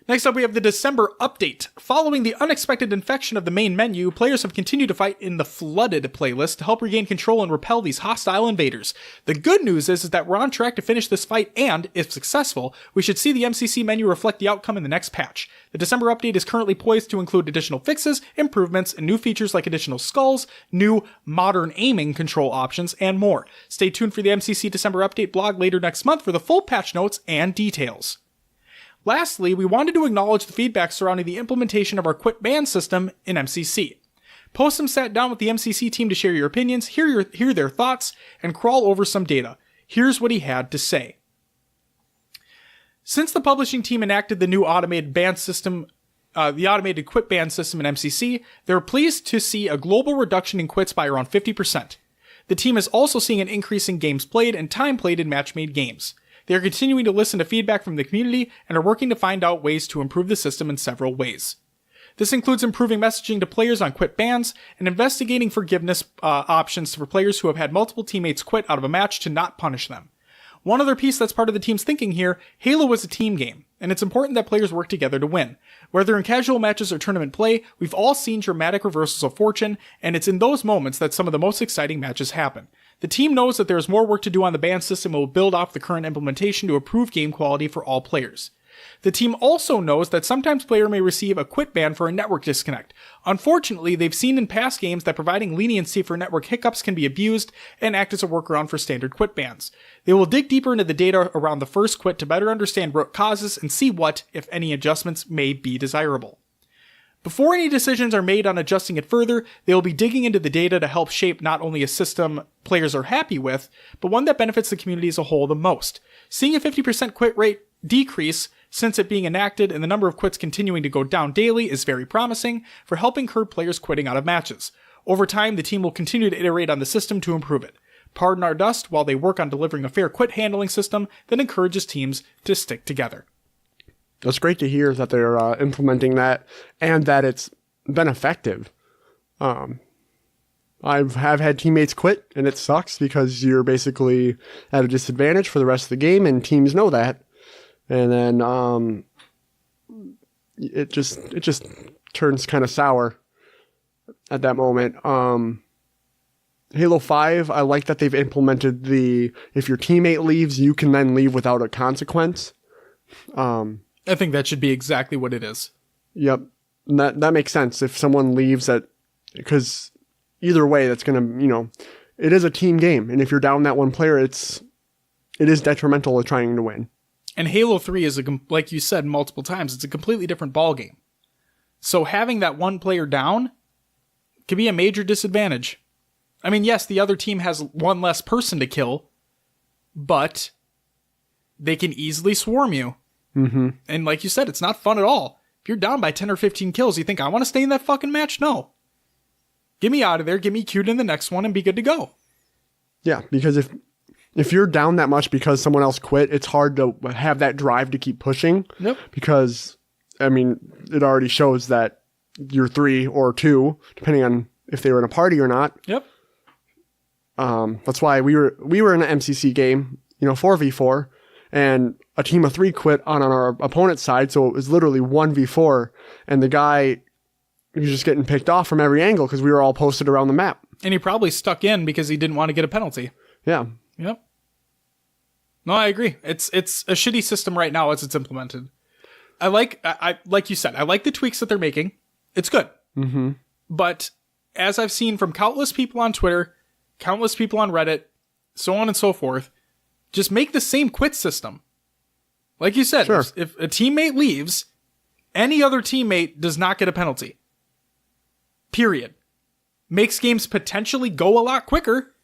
Next up, we have the December update. Following the unexpected infection of the main menu, players have continued to fight in the Flooded playlist to help regain control and repel these hostile invaders. The good news is that we're on track to finish this fight and, if successful, we should see the MCC menu reflect the outcome in the next patch. The December update is currently poised to include additional fixes, improvements, and new features like additional skulls, new modern aiming control options, and more. Stay tuned for the MCC December update blog later next month for the full patch notes and details. Lastly, we wanted to acknowledge the feedback surrounding the implementation of our quit ban system in MCC. Postum sat down with the MCC team to share your opinions, hear their thoughts, and crawl over some data. Here's what he had to say. Since the publishing team enacted the new automated ban system, the automated quit ban system in MCC, they're pleased to see a global reduction in quits by around 50%. The team is also seeing an increase in games played and time played in match-made games. They are continuing to listen to feedback from the community and are working to find out ways to improve the system in several ways. This includes improving messaging to players on quit bans and investigating forgiveness options for players who have had multiple teammates quit out of a match to not punish them. One other piece that's part of the team's thinking here, Halo is a team game, and it's important that players work together to win. Whether in casual matches or tournament play, we've all seen dramatic reversals of fortune, and it's in those moments that some of the most exciting matches happen. The team knows that there is more work to do on the ban system and will build off the current implementation to improve game quality for all players. The team also knows that sometimes player may receive a quit ban for a network disconnect. Unfortunately, they've seen in past games that providing leniency for network hiccups can be abused and act as a workaround for standard quit bans. They will dig deeper into the data around the first quit to better understand root causes and see what, if any, adjustments may be desirable. Before any decisions are made on adjusting it further, they will be digging into the data to help shape not only a system players are happy with, but one that benefits the community as a whole the most. Seeing a 50% quit rate decrease since it being enacted and the number of quits continuing to go down daily is very promising for helping curb players quitting out of matches. Over time, the team will continue to iterate on the system to improve it. Pardon our dust while they work on delivering a fair quit handling system that encourages teams to stick together. It's great to hear that they're implementing that and that it's been effective. I have had teammates quit, and it sucks because you're basically at a disadvantage for the rest of the game, and teams know that. And then it just turns kind of sour at that moment. Halo 5, I like that they've implemented if your teammate leaves, you can then leave without a consequence. I think that should be exactly what it is. Yep. That makes sense. If someone leaves because either way, that's going to, it is a team game. And if you're down that one player, it is detrimental to trying to win. And Halo 3 is, like you said multiple times, it's a completely different ballgame. So having that one player down can be a major disadvantage. I mean, yes, the other team has one less person to kill, but they can easily swarm you. Mm-hmm. And like you said, it's not fun at all. If you're down by 10 or 15 kills, you think, I want to stay in that fucking match? No. Get me out of there, get me queued in the next one, and be good to go. Yeah, because if you're down that much because someone else quit, it's hard to have that drive to keep pushing. Yep. Because, I mean, it already shows that you're 3 or 2, depending on if they were in a party or not. Yep. That's why we were in an MCC game, 4v4, and a team of 3 quit on our opponent's side, so it was literally 1v4, and the guy was just getting picked off from every angle because we were all posted around the map. And he probably stuck in because he didn't want to get a penalty. Yeah. Yep. No, I agree. It's a shitty system right now as it's implemented. I like you said, I like the tweaks that they're making. It's good. Mm-hmm. But as I've seen from countless people on Twitter, countless people on Reddit, so on and so forth, just make the same quit system. Like you said, sure. If a teammate leaves, any other teammate does not get a penalty. Period. Makes games potentially go a lot quicker.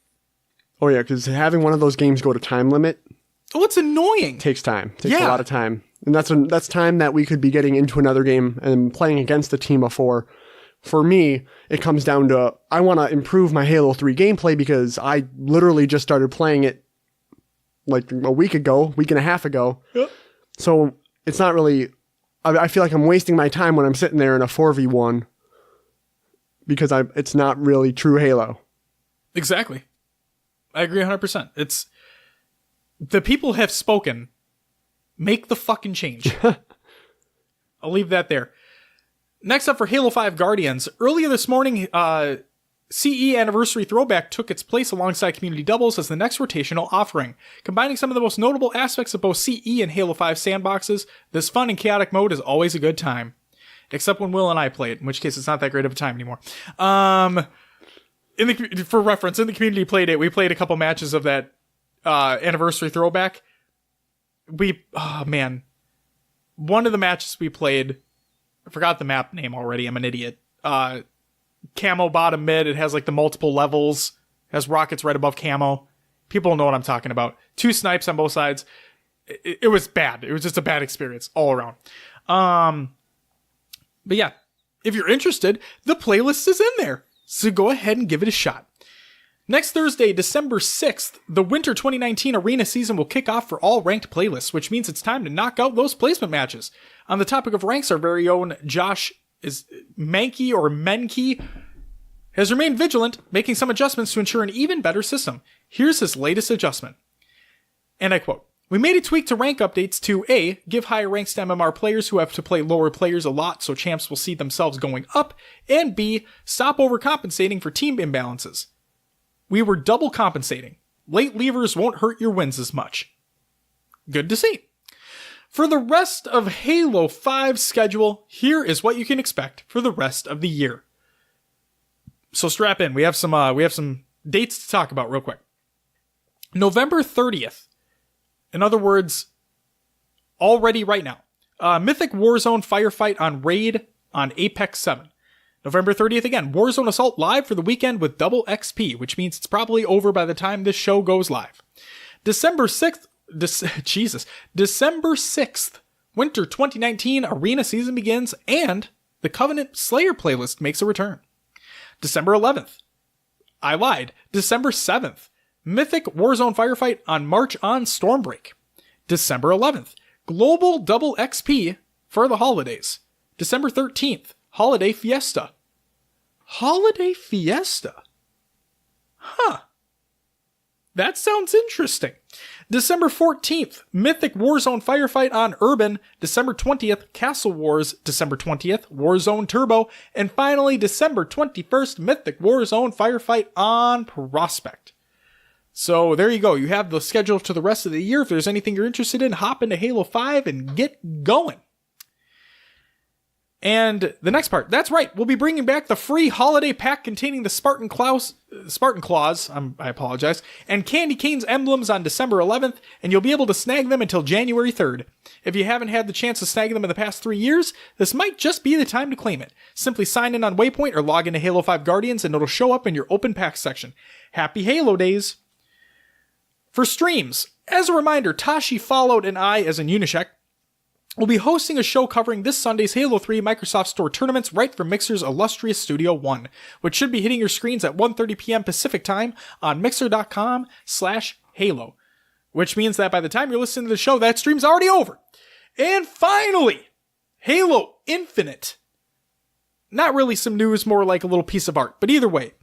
Oh yeah, because having one of those games go to time limit. Oh, it's annoying. Takes time. Takes a lot of time. And that's time that we could be getting into another game and playing against a team of 4. For me, it comes down to, I want to improve my Halo 3 gameplay because I literally just started playing it like a week and a half ago. Yep. So it's not really, I feel like I'm wasting my time when I'm sitting there in a 4v1 because it's not really true Halo. Exactly. I agree 100%. The people have spoken. Make the fucking change. I'll leave that there. Next up for Halo 5 Guardians. Earlier this morning, CE Anniversary Throwback took its place alongside Community Doubles as the next rotational offering. Combining some of the most notable aspects of both CE and Halo 5 sandboxes, this fun and chaotic mode is always a good time. Except when Will and I play it, in which case it's not that great of a time anymore. For reference, in the Community Playdate, we played a couple matches of that Anniversary Throwback. One of the matches we played, I forgot the map name already, I'm an idiot. Camo bottom mid, it has like the multiple levels, has rockets right above camo. People know what I'm talking about. 2 snipes on both sides. It was bad. It was just a bad experience all around. But yeah, if you're interested, the playlist is in there. So go ahead and give it a shot. Next Thursday, December 6th, the Winter 2019 Arena season will kick off for all ranked playlists, which means it's time to knock out those placement matches. On the topic of ranks, our very own Josh Menke has remained vigilant, making some adjustments to ensure an even better system. Here's his latest adjustment. And I quote, "We made a tweak to rank updates to A, give higher ranks to MMR players who have to play lower players a lot so champs will see themselves going up, and B, stop overcompensating for team imbalances. We were double compensating. Late leavers won't hurt your wins as much." Good to see. For the rest of Halo 5's schedule, here is what you can expect for the rest of the year. So strap in. We have some dates to talk about real quick. November 30th. In other words, already right now. Mythic Warzone Firefight on Raid on Apex 7. November 30th again. Warzone Assault live for the weekend with double XP, which means it's probably over by the time this show goes live. December 6th. December 6th. Winter 2019 Arena season begins and the Covenant Slayer playlist makes a return. December 11th. I lied. December 7th. Mythic Warzone Firefight on March on Stormbreak. December 11th. Global Double XP for the holidays. December 13th. Holiday Fiesta. Holiday Fiesta? Huh. That sounds interesting. December 14th, Mythic Warzone Firefight on Urban. December 20th, Castle Wars. December 20th, Warzone Turbo. And finally, December 21st, Mythic Warzone Firefight on Prospect. So there you go. You have the schedule to the rest of the year. If there's anything you're interested in, hop into Halo 5 and get going. And the next part, that's right, we'll be bringing back the free holiday pack containing the Spartan Claws, I apologize, and Candy Cane's emblems on December 11th, and you'll be able to snag them until January 3rd. If you haven't had the chance to snag them in the past 3 years, this might just be the time to claim it. Simply sign in on Waypoint or log into Halo 5 Guardians and it'll show up in your open pack section. Happy Halo days! For streams, as a reminder, Tashi, Followed, and I, as in Unishek, will be hosting a show covering this Sunday's Halo 3 Microsoft Store tournaments right from Mixer's illustrious Studio One, which should be hitting your screens at 1:30 p.m. Pacific time on mixer.com/Halo, which means that by the time you're listening to the show, that stream's already over. And finally, Halo Infinite. Not really some news, more like a little piece of art, but either way.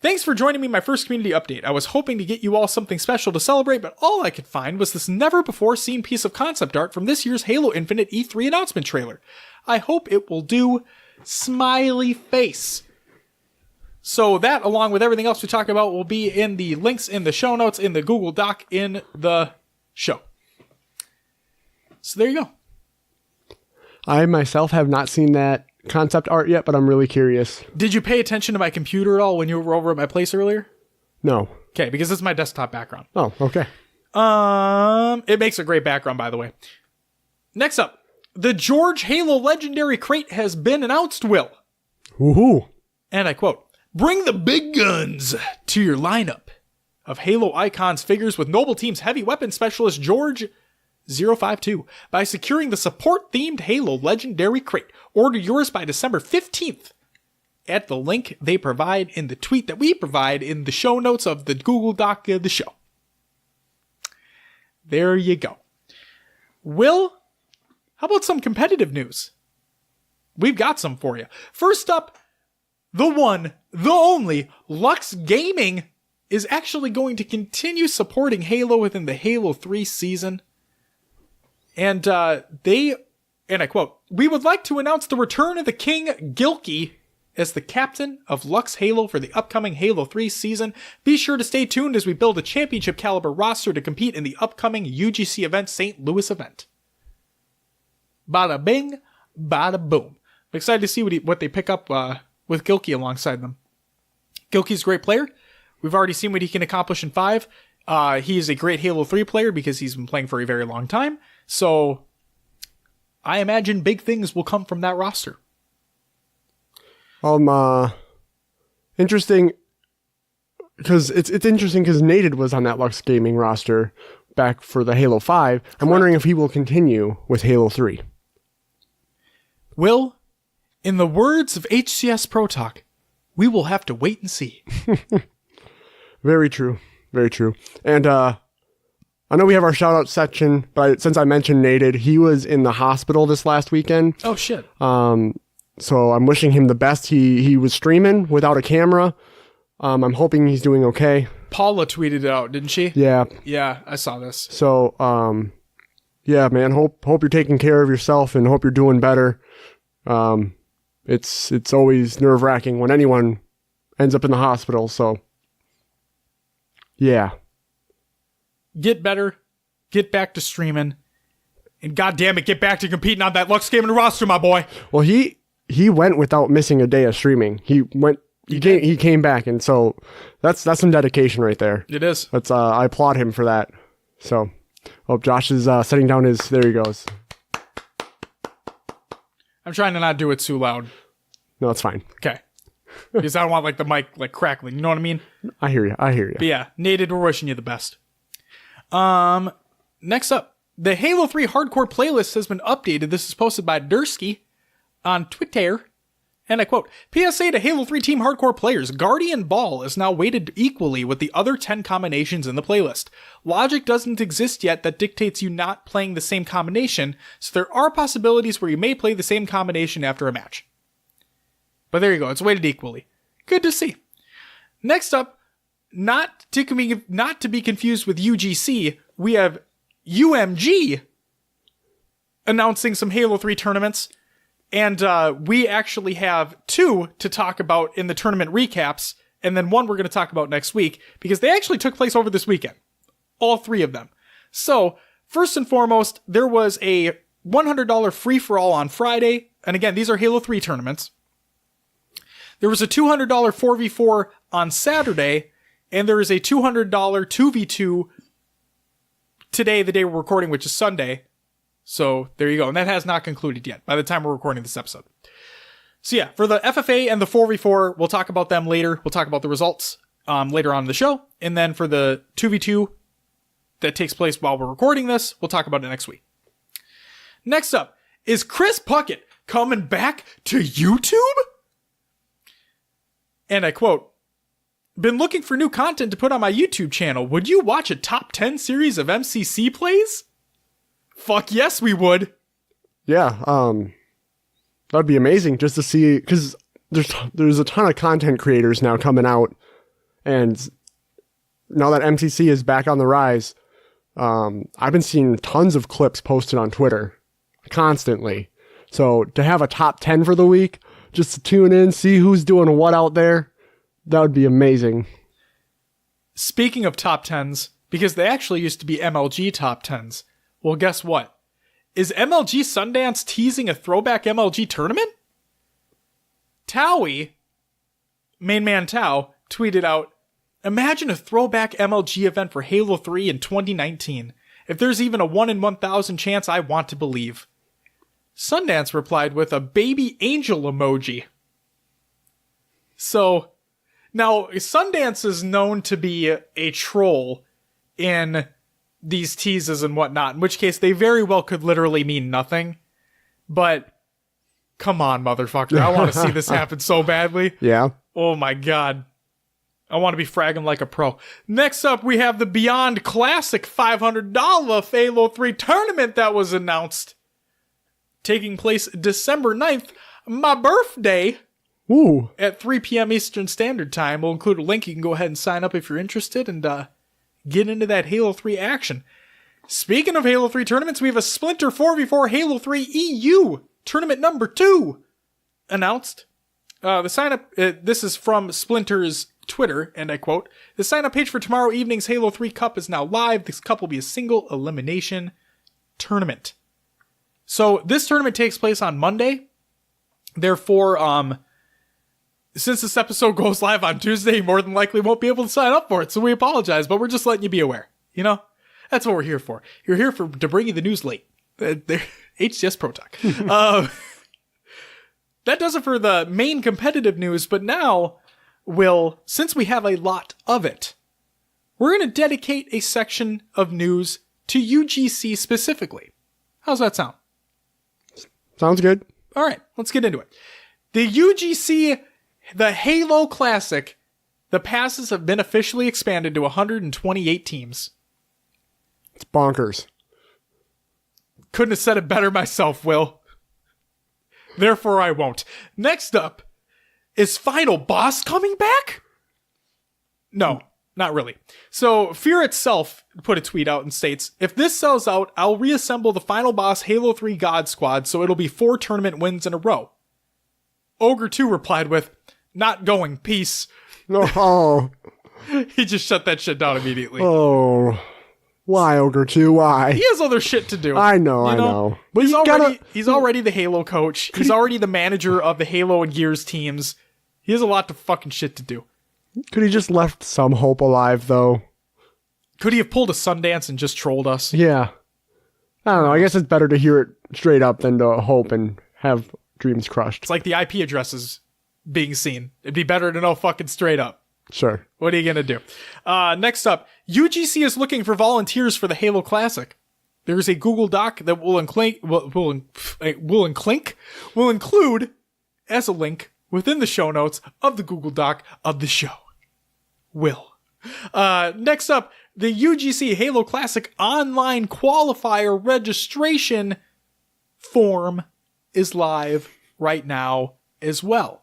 Thanks for joining me in my first community update. I was hoping to get you all something special to celebrate, but all I could find was this never-before-seen piece of concept art from this year's Halo Infinite E3 announcement trailer. I hope it will do. Smiley face. So that, along with everything else we talk about, will be in the links in the show notes, in the Google Doc, in the show. So there you go. I myself have not seen that concept art yet, but I'm really curious. Did you pay attention to my computer at all when you were over at my place earlier? No. Okay, because this is my desktop background. Oh, okay. It makes a great background, by the way. Next up, the George Halo Legendary Crate has been announced, Will. Woohoo. And I quote, "Bring the big guns to your lineup of Halo Icons figures with Noble Team's heavy weapon specialist George 052 by securing the support-themed Halo Legendary Crate. Order yours by December 15th at the link they provide in the tweet that we provide in the show notes of the Google Doc of the show." There you go. Will, how about some competitive news? We've got some for you. First up, the one, the only, Lux Gaming is actually going to continue supporting Halo within the Halo 3 season. And and I quote, "We would like to announce the return of the King Gilkey as the captain of Lux Halo for the upcoming Halo 3 season. Be sure to stay tuned as we build a championship caliber roster to compete in the upcoming UGC event St. Louis event." Bada bing, bada boom. I'm excited to see what they pick up with Gilkey alongside them. Gilkey's a great player. We've already seen what he can accomplish in 5. He is a great Halo 3 player because he's been playing for a very long time. So I imagine big things will come from that roster. Interesting, because it's interesting because Nated was on that Lux Gaming roster back for the Halo 5. I'm wondering if he will continue with Halo 3. Will, in the words of HCS Pro Talk, we will have to wait and see. Very true. Very true. And I know we have our shout-out section, but since I mentioned Nated, he was in the hospital this last weekend. Oh, shit. So I'm wishing him the best. He was streaming without a camera. I'm hoping he's doing okay. Paula tweeted it out, didn't she? Yeah. Yeah, I saw this. So, yeah, man, hope you're taking care of yourself and hope you're doing better. It's always nerve-wracking when anyone ends up in the hospital, so yeah. Get better, get back to streaming, And goddamn it, get back to competing on that Lux Gaming roster, my boy. Well, he went without missing a day of streaming. He came back, and so that's some dedication right there. It is. That's I applaud him for that. So, Josh is setting down his. There he goes. I'm trying to not do it too loud. No, it's fine. Okay. Because I don't want like the mic like crackling. You know what I mean? I hear you. But yeah, Nated, we're wishing you the best. Next up, the Halo 3 hardcore playlist has been updated. This is posted by Dursky on Twitter. And I quote, PSA to Halo 3 Team Hardcore players, Guardian Ball is now weighted equally with the other 10 combinations in the playlist. Logic doesn't exist yet that dictates you not playing the same combination, so there are possibilities where you may play the same combination after a match. But there you go, it's weighted equally. Good to see. Next up, not to be confused with UGC, we have UMG announcing some Halo 3 tournaments. And we actually have 2 to talk about in the tournament recaps, and then 1 we're going to talk about next week, because they actually took place over this weekend. All 3 of them. So, first and foremost, there was a $100 free-for-all on Friday, and again, these are Halo 3 tournaments. There was a $200 4v4 on Saturday, and there is a $200 2v2 today, the day we're recording, which is Sunday. So there you go. And that has not concluded yet by the time we're recording this episode. So yeah, for the FFA and the 4v4, we'll talk about them later. We'll talk about the results later on in the show. And then for the 2v2 that takes place while we're recording this, we'll talk about it next week. Next up, is Chris Puckett coming back to YouTube? And I quote, been looking for new content to put on my YouTube channel. Would you watch a top 10 series of MCC plays? Fuck yes, we would. Yeah, that'd be amazing just to see, because there's a ton of content creators now coming out, and now that MCC is back on the rise, I've been seeing tons of clips posted on Twitter constantly. So to have a top 10 for the week, just to tune in, see who's doing what out there, that would be amazing. Speaking of top 10s, because they actually used to be MLG top 10s, well, guess what? Is MLG Sundance teasing a throwback MLG tournament? Towie, main man Tao, tweeted out, imagine a throwback MLG event for Halo 3 in 2019. If there's even a 1 in 1,000 chance, I want to believe. Sundance replied with a baby angel emoji. So, now, Sundance is known to be a troll in these teases and whatnot, in which case they very well could literally mean nothing. But, come on, motherfucker. I want to see this happen so badly. Yeah. Oh my god. I want to be fragging like a pro. Next up, we have the Beyond Classic $500 Halo 3 tournament that was announced. Taking place December 9th, my birthday. Ooh. At 3 p.m. Eastern Standard Time. We'll include a link. You can go ahead and sign up if you're interested and get into that Halo 3 action. Speaking of Halo 3 tournaments, we have a Splinter 4v4 Halo 3 EU tournament number 2 announced. The sign up, this is from Splinter's Twitter, and I quote, the sign up page for tomorrow evening's Halo 3 Cup is now live. This cup will be a single elimination tournament. So this tournament takes place on Monday. Therefore, since this episode goes live on Tuesday, you more than likely won't be able to sign up for it. So we apologize, but we're just letting you be aware. You know, that's what we're here for. You're here to bring you the news late. HCS Pro Talk. That does it for the main competitive news. But now, Will, since we have a lot of it, we're going to dedicate a section of news to UGC specifically. How's that sound? Sounds good. All right, let's get into it. The UGC, the Halo Classic, the passes have been officially expanded to 128 teams. It's bonkers. Couldn't have said it better myself, Will. Therefore, I won't. Next up, is Final Boss coming back? No, not really. So, Fear itself put a tweet out and states, if this sells out, I'll reassemble the Final Boss Halo 3 God Squad so it'll be 4 tournament wins in a row. Ogre 2 replied with, not going, peace. No. Oh. He just shut that shit down immediately. Oh. Why, Ogre 2? Why? He has other shit to do. I know. But he's already the Halo coach. He's already the manager of the Halo and Gears teams. He has a lot of fucking shit to do. Could he just left some hope alive, though? Could he have pulled a Sundance and just trolled us? Yeah. I don't know. I guess it's better to hear it straight up than to hope and have dreams crushed. It's like the IP addresses being seen. It'd be better to know fucking straight up. Sure. What are you going to do? Next up, UGC is looking for volunteers for the Halo Classic. There's a Google Doc that will include as a link within the show notes of the Google Doc of the show. Next up, the UGC Halo Classic online qualifier registration form is live right now as well.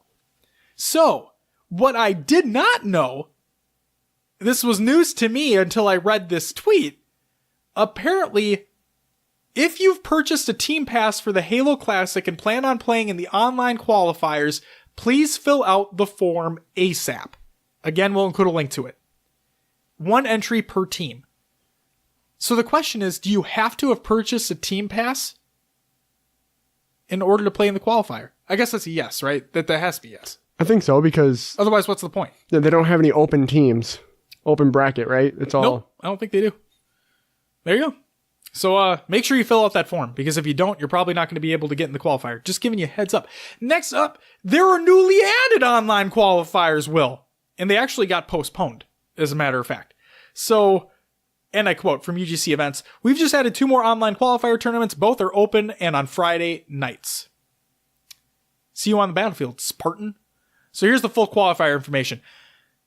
So, what I did not know, this was news to me until I read this tweet. Apparently, if you've purchased a team pass for the Halo Classic and plan on playing in the online qualifiers, please fill out the form ASAP. Again, we'll include a link to it. 1 entry per team. So the question is, do you have to have purchased a team pass in order to play in the qualifier? I guess that's a yes, right? That has to be yes. I think so, because otherwise, what's the point? They don't have any open teams. Open bracket, right? It's all... Nope, I don't think they do. There you go. So make sure you fill out that form, because if you don't, you're probably not going to be able to get in the qualifier. Just giving you a heads up. Next up, there are newly added online qualifiers, Will. And they actually got postponed, as a matter of fact. So, and I quote from UGC Events, "We've just added 2 more online qualifier tournaments. Both are open and on Friday nights. See you on the battlefield, Spartan." So here's the full qualifier information.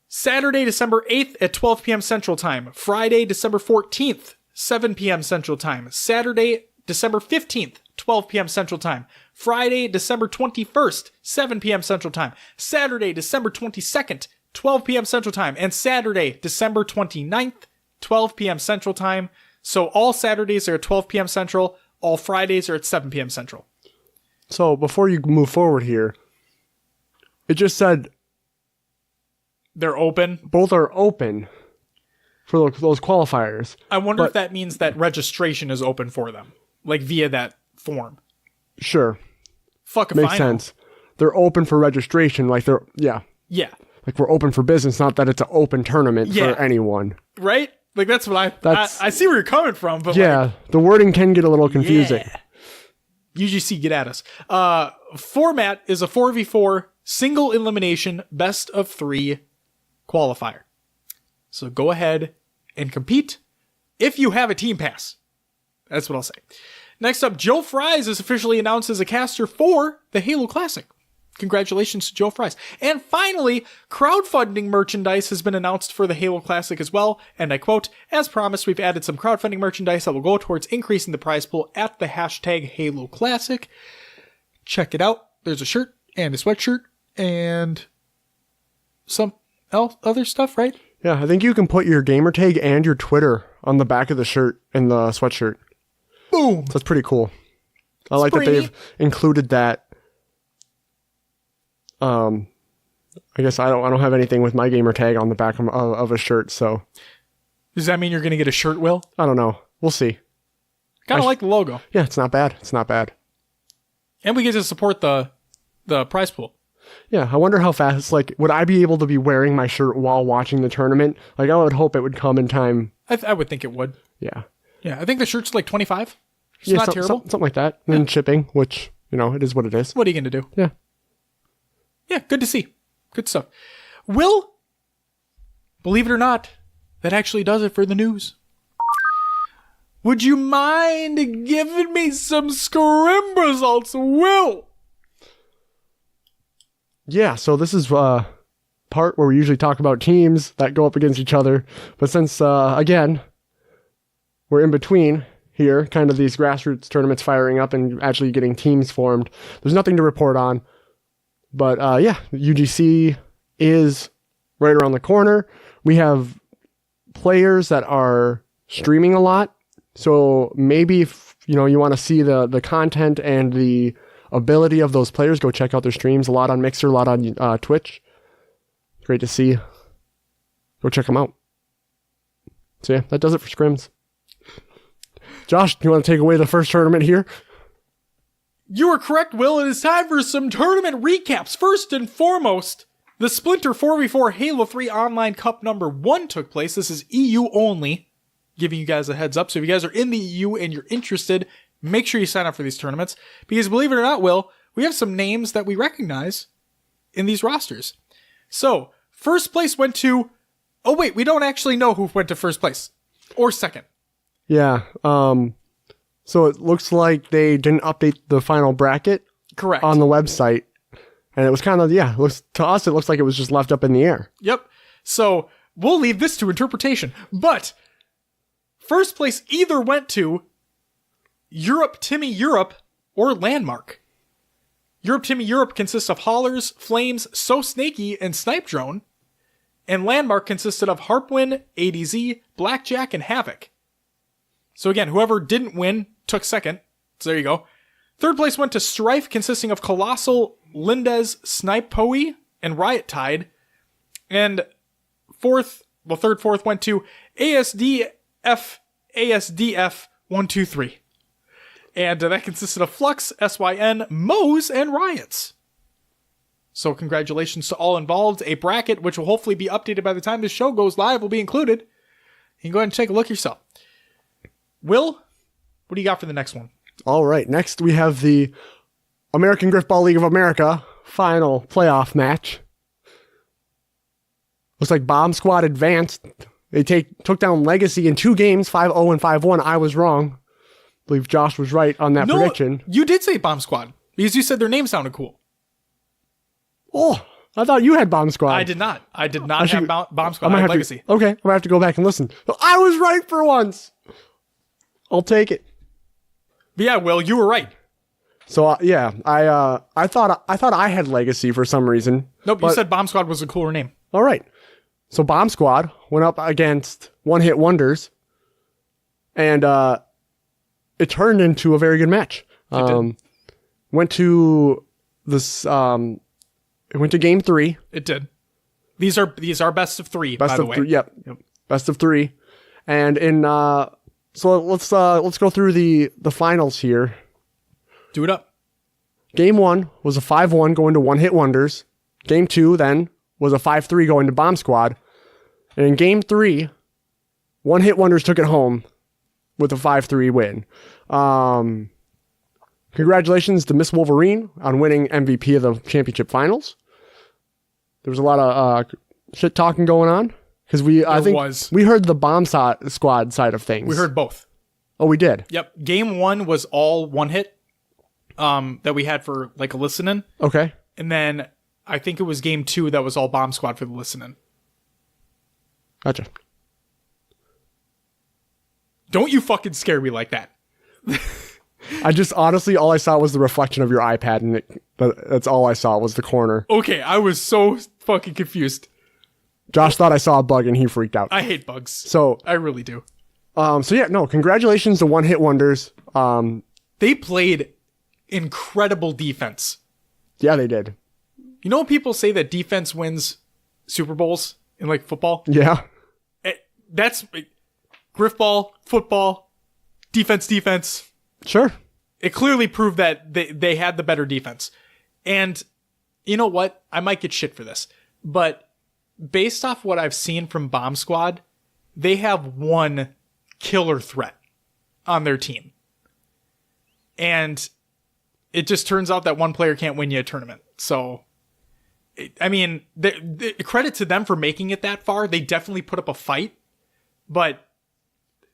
Saturday, December 8th at 12 p.m. Central Time. Friday, December 14th, 7 p.m. Central Time. Saturday, December 15th, 12 p.m. Central Time. Friday, December 21st, 7 p.m. Central Time. Saturday, December 22nd, 12 p.m. Central Time. And Saturday, December 29th, 12 p.m. Central Time. So all Saturdays are at 12 p.m. Central. All Fridays are at 7 p.m. Central. So before you move forward here, it just said they're open. Both are open for those qualifiers. I wonder if that means that registration is open for them, like via that form. Sure. Fuck if Makes I sense. They're open for registration, like they're Yeah. Like we're open for business, not that it's an open tournament for anyone. Right? Like that's what I see where you're coming from, but the wording can get a little confusing. Yeah. UGC, get at us. Format is a 4v4 single elimination best of 3 qualifier. So go ahead and compete if you have a team pass. That's what I'll say. Next up, Joe Fries is officially announced as a caster for the Halo Classic. Congratulations to Joe Fries. And finally, crowdfunding merchandise has been announced for the Halo Classic as well. And I quote, "As promised, we've added some crowdfunding merchandise that will go towards increasing the prize pool at the hashtag Halo Classic." Check it out. There's a shirt and a sweatshirt and some other stuff, right? Yeah, I think you can put your gamer tag and your Twitter on the back of the shirt and the sweatshirt. Boom. So that's pretty cool. I like that they've included that. I guess I don't have anything with my gamer tag on the back of a shirt, so. Does that mean you're going to get a shirt, Will? I don't know. We'll see. Kind of like the logo. Yeah, it's not bad. It's not bad. And we get to support the prize pool. Yeah, I wonder how fast, like, would I be able to be wearing my shirt while watching the tournament? Like, I would hope it would come in time. I would think it would. Yeah. Yeah, I think the shirt's like $25. It's not terrible. Something like that. And then shipping, which, it is what it is. What are you going to do? Yeah. Yeah, good to see. Good stuff. Will, believe it or not, that actually does it for the news. Would you mind giving me some scrim results, Will? Yeah, so this is part where we usually talk about teams that go up against each other. But since, again, we're in between here, kind of these grassroots tournaments firing up and actually getting teams formed, there's nothing to report on. But UGC is right around the corner. We have players that are streaming a lot. So maybe if you want to see the content and the ability of those players, go check out their streams. A lot on Mixer, a lot on Twitch. Great to see. Go check them out. So yeah, that does it for scrims. Josh, do you want to take away the first tournament here? You are correct, Will. It is time for some tournament recaps. First and foremost, the Splinter 4v4 Halo 3 Online Cup number 1 took place. This is EU only, giving you guys a heads up. So if you guys are in the EU and you're interested, make sure you sign up for these tournaments. Because believe it or not, Will, we have some names that we recognize in these rosters. So, first place went to... Oh, wait, we don't actually know who went to first place. Or second. Yeah, so it looks like they didn't update the final bracket. Correct. On the website. And it was kind of, to us, it looks like it was just left up in the air. Yep. So, we'll leave this to interpretation. But, first place either went to Europe Timmy Europe or Landmark. Europe Timmy Europe consists of Haulers, Flames, So Snaky, and Snipe Drone. And Landmark consisted of Harpwin, ADZ, Blackjack, and Havoc. So again, whoever didn't win took second. So there you go. Third place went to Strife, consisting of Colossal, Lindez, Snipe Poe, and Riot Tide. And fourth went to ASDF 123. And that consisted of Flux, SYN, Moes, and Riots. So congratulations to all involved. A bracket, which will hopefully be updated by the time this show goes live, will be included. You can go ahead and take a look yourself. Will, what do you got for the next one? All right. Next, we have the American Griffball League of America final playoff match. Looks like Bomb Squad advanced. They took down Legacy in 2 games, 5-0 and 5-1. I was wrong. I believe Josh was right on that prediction. You did say Bomb Squad, because you said their name sounded cool. Oh, I thought you had Bomb Squad. I did not. I did not have Bomb Squad. I had Legacy. Okay, I'm going to have to go back and listen. I was right for once. I'll take it. But yeah, Will, you were right. So I thought I had Legacy for some reason. Nope, you said Bomb Squad was a cooler name. All right. So Bomb Squad went up against One Hit Wonders, and it turned into a very good match. Went to this. It went to game 3. It did. These are best of 3. By the way. Yep. Best of 3, and in so let's go through the finals here. Do it up. Game 1 was a 5-1 going to One Hit Wonders. Game 2 then was a 5-3 going to Bomb Squad. And in Game 3, One Hit Wonders took it home with a 5-3 win. Congratulations to Miss Wolverine on winning MVP of the championship finals. There was a lot of shit talking going on. Because we heard the Bomb Squad side of things. We heard both. Oh, we did? Yep. Game 1 was all one hit that we had for like a listening. Okay. And then I think it was Game 2 that was all Bomb Squad for the listening. Gotcha. Don't you fucking scare me like that. I just, honestly, all I saw was the reflection of your iPad, and that's all I saw was the corner. Okay, I was so fucking confused. Josh thought I saw a bug, and he freaked out. I hate bugs. So I really do. Congratulations to One Hit Wonders. They played incredible defense. Yeah, they did. You know when people say that defense wins Super Bowls in like football? Yeah. That's griffball, football, defense. Sure. It clearly proved that they had the better defense. And you know what? I might get shit for this. But based off what I've seen from Bomb Squad, they have one killer threat on their team. And it just turns out that one player can't win you a tournament. So, credit to them for making it that far. They definitely put up a fight. But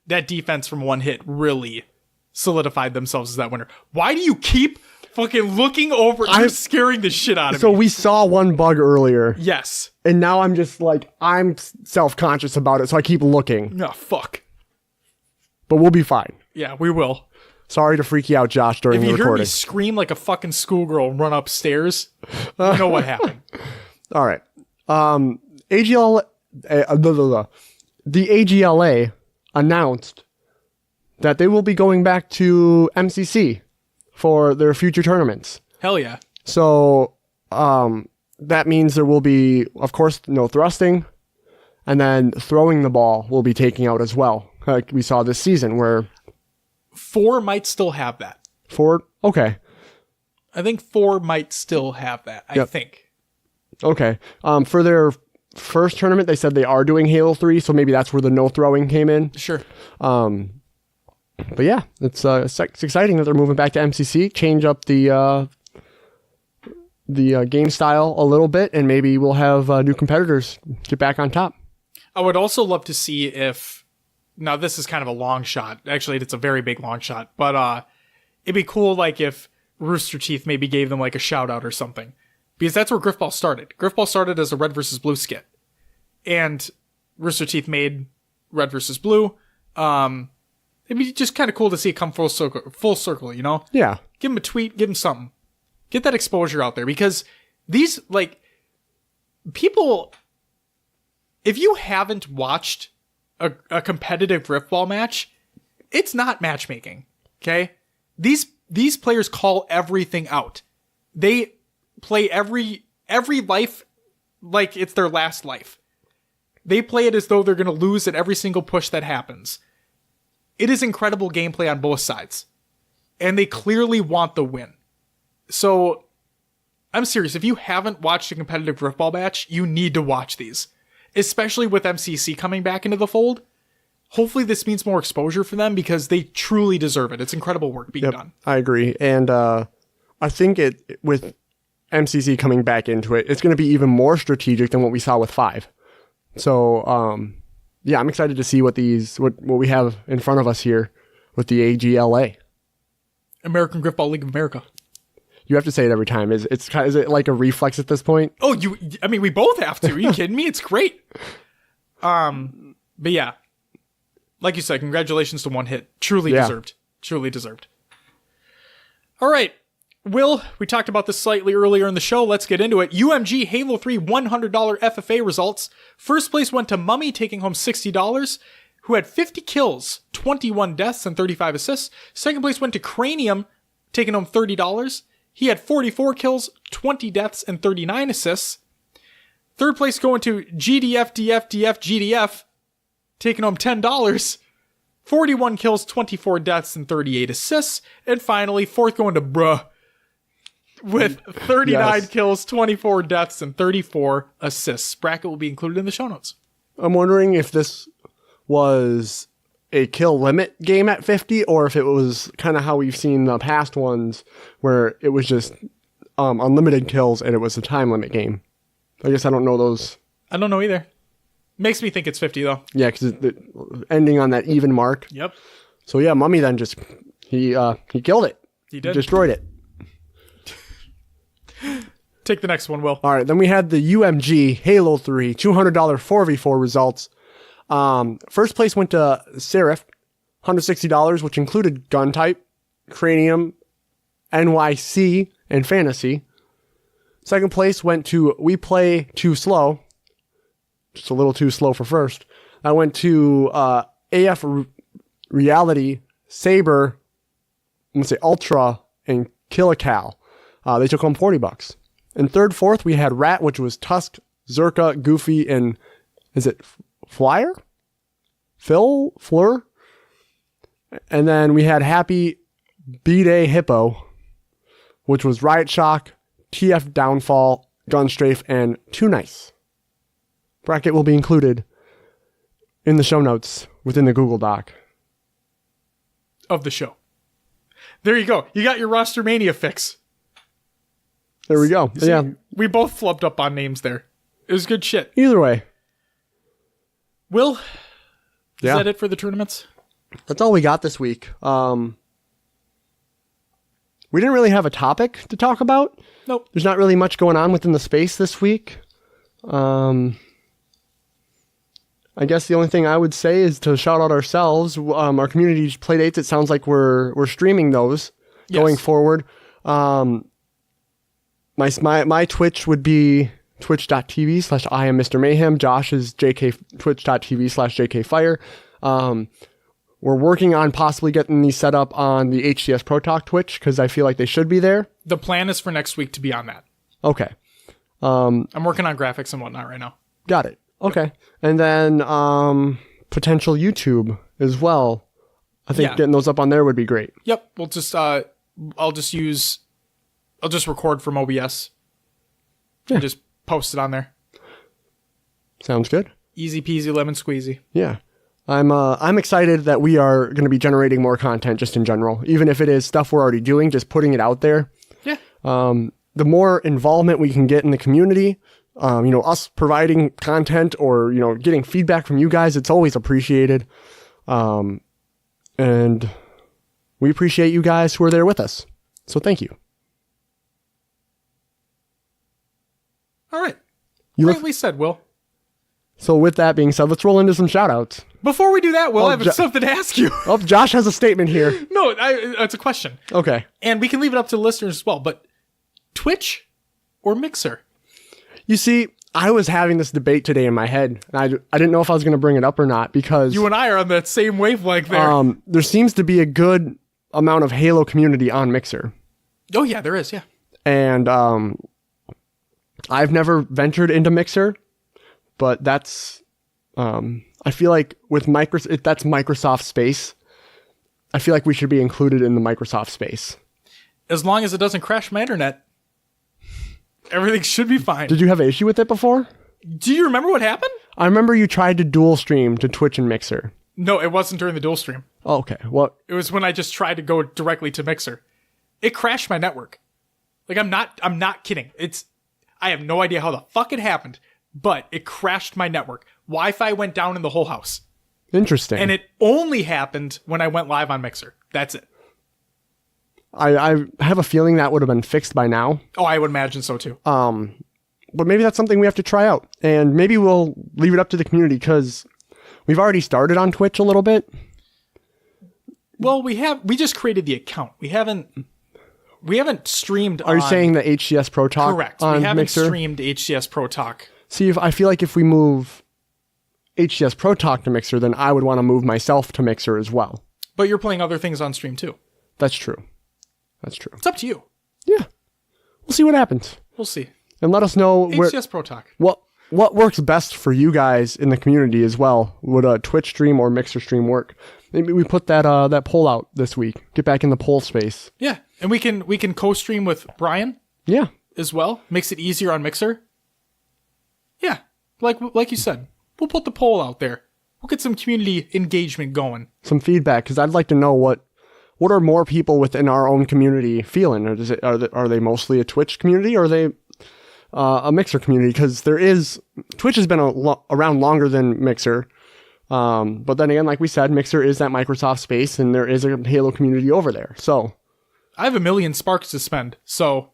that defense from one hit really solidified themselves as that winner. Why do you keep fucking looking over? You're scaring the shit out of me. So we saw one bug earlier. Yes. And now I'm just like, I'm self-conscious about it, so I keep looking. Oh, fuck. But we'll be fine. Yeah, we will. Sorry to freak you out, Josh, during the recording. If you hear me scream like a fucking schoolgirl and run upstairs, you know what happened. All right. The AGLA announced that they will be going back to MCC for their future tournaments. Hell yeah. So that means there will be, of course, no thrusting, and then throwing the ball will be taken out as well, like we saw this season, where 4 might still have that. 4? Okay. I think 4 might still have that. I think. Okay. For their first tournament, they said they are doing Halo 3, so maybe that's where the no throwing came in. Sure. But yeah, it's exciting that they're moving back to MCC, change up the game style a little bit, and maybe we'll have new competitors get back on top. I would also love to see if, now this is kind of a long shot. Actually, it's a very big long shot, but it'd be cool like if Rooster Teeth maybe gave them like a shout out or something. Because that's where Griffball started. Griffball started as a red versus blue skit. And Rooster Teeth made red versus blue. It'd be just kind of cool to see it come full circle, you know? Yeah. Give them a tweet, give them something. Get that exposure out there. Because these, like, people, if you haven't watched a competitive Griffball match, it's not matchmaking, okay? These players call everything out. They play every life like it's their last life. They play it as though they're going to lose at every single push that happens. It is incredible gameplay on both sides. And they clearly want the win. So, I'm serious. If you haven't watched a competitive Griffball match, you need to watch these. Especially with MCC coming back into the fold. Hopefully this means more exposure for them because they truly deserve it. It's incredible work being done. I agree. And I think with MCC coming back into it, it's going to be even more strategic than what we saw with 5. So, yeah, I'm excited to see what we have in front of us here with the AGLA. American Griffball League of America. You have to say it every time. Is it like a reflex at this point? Oh, we both have to. Are you kidding me? It's great. But yeah, like you said, congratulations to one hit. Truly deserved. Truly deserved. All right. Will, we talked about this slightly earlier in the show. Let's get into it. UMG Halo 3 $100 FFA results. First place went to Mummy, taking home $60, who had 50 kills, 21 deaths, and 35 assists. Second place went to Cranium, taking home $30. He had 44 kills, 20 deaths, and 39 assists. Third place going to GDF, taking home $10. 41 kills, 24 deaths, and 38 assists. And finally, fourth going to Bruh, with 39 kills, 24 deaths, and 34 assists. Bracket will be included in the show notes. I'm wondering if this was a kill limit game at 50 or if it was kind of how we've seen the past ones where it was just unlimited kills and it was a time limit game. I guess I don't know those. I don't know either. Makes me think it's 50 though. Yeah, because ending on that even mark. Yep. So yeah, Mummy then just, he killed it. He did. Destroyed it. Take the next one, Will. All right, then we had the UMG Halo 3 $200 4v4 results. First place went to Seraph, $160, which included gun type, Cranium, NYC, and Fantasy. Second place went to We Play Too Slow, just a little too slow for first. I went to AF Reality, Saber, I'm going to say Ultra, and Killacal. They took home $40. And third, fourth, we had Rat, which was Tusk, Zerka, Goofy, and is it Flyer? Fleur? And then we had Happy B-Day Hippo, which was Riot Shock, TF Downfall, Gunstrafe, and Too Nice. Bracket will be included in the show notes within the Google Doc of the show. There you go. You got your RosterMania fix. There we go. See, yeah. We both flubbed up on names there. It was good shit. Either way. Will, is that it for the tournaments? That's all we got this week. We didn't really have a topic to talk about. Nope. There's not really much going on within the space this week. I guess the only thing I would say is to shout out ourselves. Our community play dates, it sounds like we're streaming those going forward. My Twitch would be twitch.tv/IamMrMayhem. Josh is twitch.tv/JKFire. We're working on possibly getting these set up on the HCS Pro Talk Twitch because I feel like they should be there. The plan is for next week to be on that. Okay. I'm working on graphics and whatnot right now. Got it. Okay. And then potential YouTube as well. I think Yeah. getting those up on there would be great. Yep. We'll just I'll just record from OBS. Yeah. And just post it on there. Sounds good. Easy peasy lemon squeezy. Yeah. I'm excited that we are going to be generating more content just in general, even if it is stuff we're already doing, just putting it out there. Yeah. The more involvement we can get in the community, us providing content or, getting feedback from you guys, it's always appreciated. And we appreciate you guys who are there with us. So thank you. All right. You Rightly said, Will. So with that being said, let's roll into some shout-outs. Before we do that, Will, Oh, I have something to ask you. Oh, Josh has a statement here. No, it's a question. Okay. And we can leave it up to the listeners as well, but Twitch or Mixer? You see, I was having this debate today in my head, and I didn't know if I was going to bring it up or not because You and I are on that same wavelength there. there seems to be a good amount of Halo community on Mixer. Oh, yeah, there is, yeah. And I've never ventured into Mixer, but that's I feel like with Microsoft, that's Microsoft space. I feel like we should be included in the Microsoft space. As long as it doesn't crash my internet, everything should be fine. Did you have an issue with it before? Do you remember what happened? I remember you tried to dual stream to Twitch and Mixer. No, it wasn't during the dual stream. Oh, okay. What? It was when I just tried to go directly to Mixer. It crashed my network. Like, I'm not kidding. I have no idea how the fuck it happened, but it crashed my network. Wi-Fi went down in the whole house. Interesting. And it only happened when I went live on Mixer. That's it. I have a feeling that would have been fixed by now. Oh, I would imagine so too. But maybe that's something we have to try out. And maybe we'll leave it up to the community because we've already started on Twitch a little bit. Well, we just created the account. We haven't streamed Are you saying the HCS Pro Talk? Correct. On We haven't Mixer? streamed HCS Pro Talk. See, I feel like if we move HCS Pro Talk to Mixer, then I would want to move myself to Mixer as well. But you're playing other things on stream too. That's true. That's true. It's up to you. Yeah. We'll see what happens. We'll see. And let us know HCS Pro Talk. what works best for you guys in the community as well. Would a Twitch stream or Mixer stream work? Maybe we put that poll out this week. Get back in the poll space. Yeah, and we can co-stream with Brian Yeah. as well. Makes it easier on Mixer. Yeah, like you said, we'll put the poll out there. We'll get some community engagement going. Some feedback, because I'd like to know what are more people within our own community feeling? Are they mostly a Twitch community, or are they a Mixer community? Because Twitch has been around longer than Mixer. But then again, like we said, Mixer is that Microsoft space, and there is a Halo community over there. So I have 1 million sparks to spend, so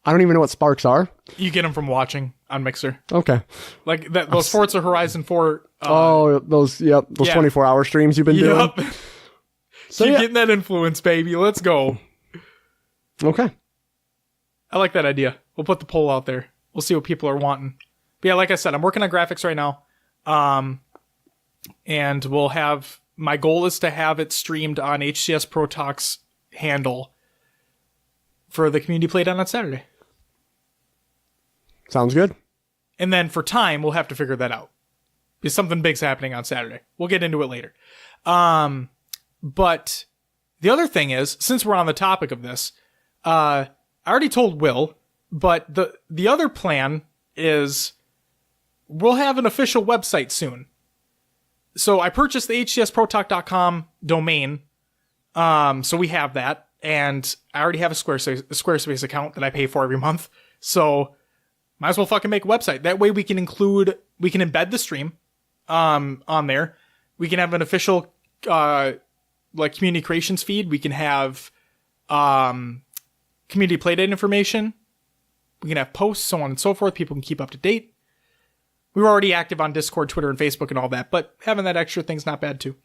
I don't even know what sparks are. you get them from watching on Mixer. Okay. Like those Forza Horizon 4. Those 24-hour streams you've been doing. Yep. So Keep yeah. getting that influence, baby. Let's go. Okay. I like that idea. We'll put the poll out there. We'll see what people are wanting. But yeah, like I said, I'm working on graphics right now. And my goal is to have it streamed on HCS Pro Talk's handle for the community playtime on Saturday. Sounds good. And then for time, we'll have to figure that out. Because something big's happening on Saturday. We'll get into it later. But the other thing is, since we're on the topic of this, I already told Will, but the other plan is we'll have an official website soon. So I purchased the hcsprotalk.com domain. So we have that, and I already have a Squarespace account that I pay for every month. So might as well fucking make a website. That way we can embed the stream on there. We can have an official community creations feed. We can have community playdate information. We can have posts, so on and so forth. People can keep up to date. We were already active on Discord, Twitter, and Facebook and all that, but having that extra thing's not bad too.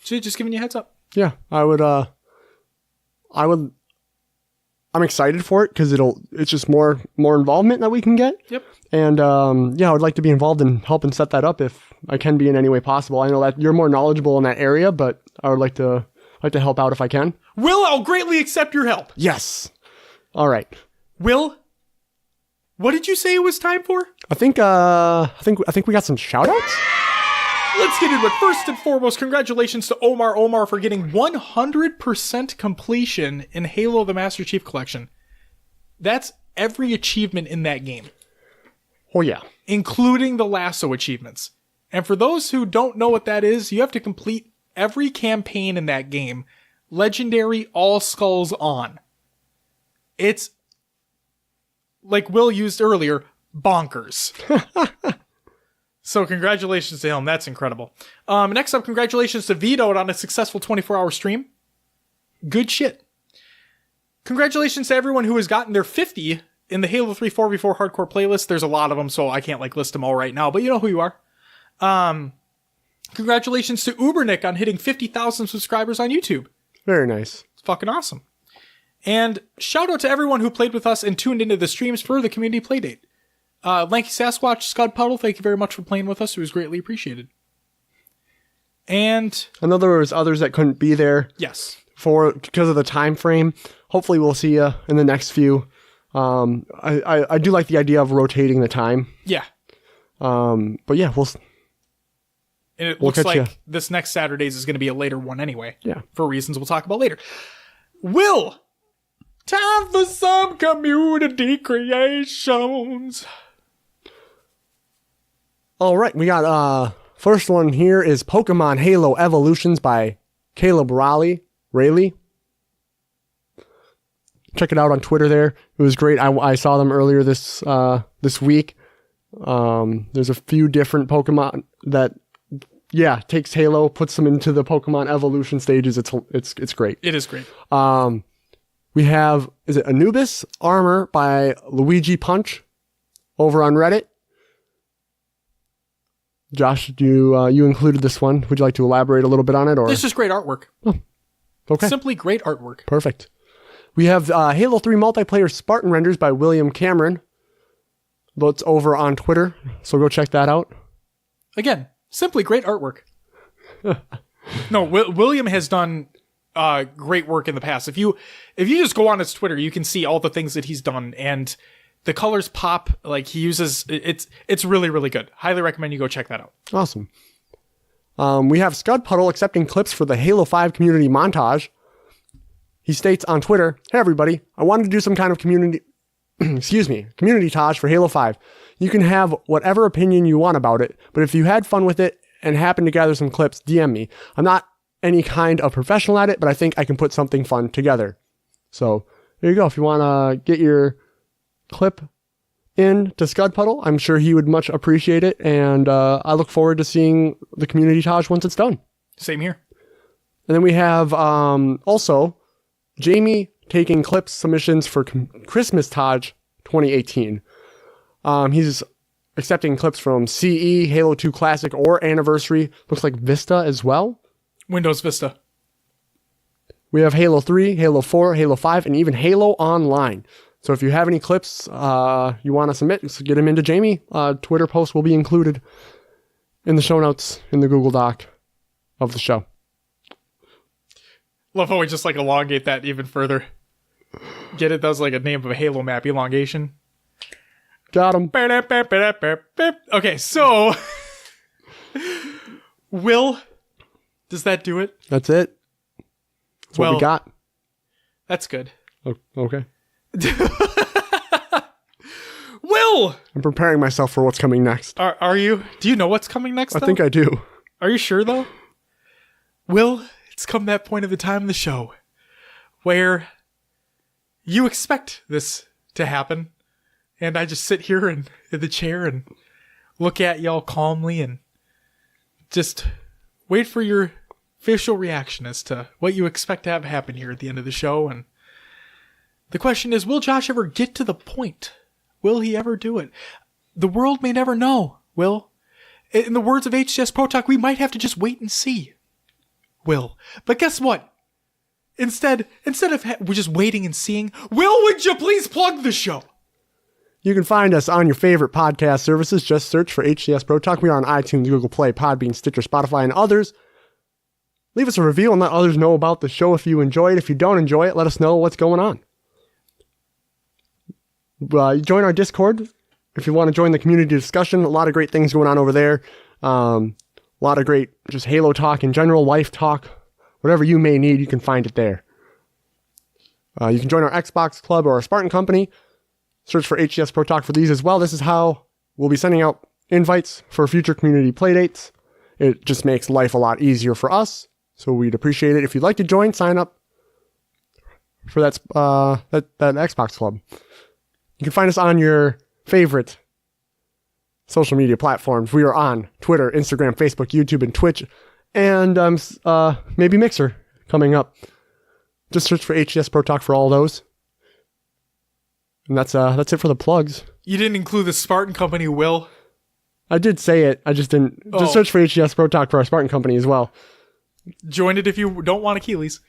So just giving you a heads up. Yeah, I'm excited for it because it's just more involvement that we can get. Yep. And I would like to be involved in helping set that up if I can be in any way possible. I know that you're more knowledgeable in that area, but I would like to help out if I can. Will, I'll greatly accept your help. Yes. All right. Will, what did you say it was time for? I think we got some shoutouts. Let's get into it. First and foremost, congratulations to Omar for getting 100% completion in Halo the Master Chief Collection. That's every achievement in that game. Oh, yeah. Including the lasso achievements. And for those who don't know what that is, you have to complete every campaign in that game. Legendary, all skulls on. It's, like Will used earlier, bonkers. So congratulations to him. That's incredible. Next up, congratulations to Vito on a successful 24-hour stream. Good shit. Congratulations to everyone who has gotten their 50 in the Halo 3 4v4 hardcore playlist. There's a lot of them, so I can't list them all right now, but you know who you are. Congratulations to Ubernick on hitting 50,000 subscribers on YouTube. Very nice. It's fucking awesome. And shout out to everyone who played with us and tuned into the streams for the community playdate. Lanky Sasquatch, Scud Puddle, thank you very much for playing with us. It was greatly appreciated. And I know there was others that couldn't be there. Yes. Because of the time frame. Hopefully we'll see you in the next few. I do like the idea of rotating the time. Yeah. But yeah, and it looks like this next Saturday's is going to be a later one anyway. Yeah. For reasons we'll talk about later. Will, time for some community creations. All right, we got first one here is Pokemon Halo Evolutions by Caleb Rayleigh. Check it out on Twitter there. It was great. I saw them earlier this week. There's a few different Pokemon that takes Halo, puts them into the Pokemon evolution stages. It's great. It is great. We have, is it Anubis Armor by Luigi Punch over on Reddit. Josh, you included this one. Would you like to elaborate a little bit on it? Or It's just great artwork. Oh, okay. Simply great artwork. Perfect. We have Halo 3 multiplayer Spartan renders by William Cameron. That's over on Twitter, so go check that out. Again, simply great artwork. No, William has done great work in the past. If you just go on his Twitter, you can see all the things that he's done, and the colors pop. Like he uses, it's really, really good. Highly recommend you go check that out. Awesome. We have Scud Puddle accepting clips for the Halo 5 community montage. He states on Twitter, "Hey everybody, I wanted to do some kind of community taj for Halo 5. You can have whatever opinion you want about it, but if you had fun with it and happen to gather some clips, DM me. I'm not any kind of professional at it, but I think I can put something fun together." So there you go. If you want to get your clip in to Scud Puddle, I'm sure he would much appreciate it, and I look forward to seeing the community taj once it's done. Same here. And then we have also Jamie taking clips submissions for Christmas Taj 2018. He's accepting clips from CE, Halo 2 Classic, or Anniversary. Looks like Vista as well. Windows Vista. We have Halo 3, Halo 4, Halo 5, and even Halo Online. So if you have any clips you want to submit, just get them into Jamie. Twitter post will be included in the show notes in the Google Doc of the show. Love how we just elongate that even further. Get it? That was like a name of a Halo map, elongation. Got him. Okay, so Will, does that do it? That's it. That's what we got. That's good. Oh, okay. Will! I'm preparing myself for what's coming next. Are you? Do you know what's coming next, I think I do. Are you sure, though? Will, it's come that point of the time in the show where you expect this to happen, and I just sit here in the chair and look at y'all calmly and just wait for your facial reaction as to what you expect to have happen here at the end of the show. And the question is, will Josh ever get to the point? Will he ever do it? The world may never know, Will. In the words of HCS Pro Talk, we might have to just wait and see, Will. But guess what? Instead of we're just waiting and seeing, Will, would you please plug the show? You can find us on your favorite podcast services. Just search for HCS Pro Talk. We are on iTunes, Google Play, Podbean, Stitcher, Spotify, and others. Leave us a review and let others know about the show if you enjoy it. If you don't enjoy it, let us know what's going on. Join our Discord if you want to join the community discussion. A lot of great things going on over there. A lot of great just Halo talk in general, life talk, whatever you may need, you can find it there. You can join our Xbox Club or our Spartan Company. Search for HCS Pro Talk for these as well. This is how we'll be sending out invites for future community playdates. It just makes life a lot easier for us, so we'd appreciate it. If you'd like to join, sign up for that Xbox Club. You can find us on your favorite social media platforms. We are on Twitter, Instagram, Facebook, YouTube, and Twitch, and maybe Mixer coming up. Just search for HCS Pro Talk for all those. And that's it for the plugs. You didn't include the Spartan Company, Will. I did say it. I just didn't. Just search for HCS Pro Talk for our Spartan Company as well. Join it if you don't want Achilles.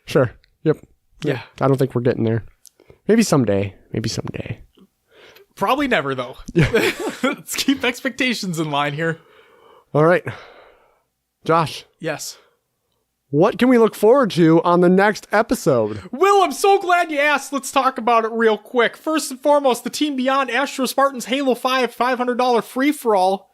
Sure. Yep. Yeah. I don't think we're getting there. Maybe someday. Probably never, though. Yeah. Let's keep expectations in line here. All right. Josh. Yes. What can we look forward to on the next episode? Will, I'm so glad you asked. Let's talk about it real quick. First and foremost, the Team Beyond Astro Spartans Halo 5 $500 free-for-all.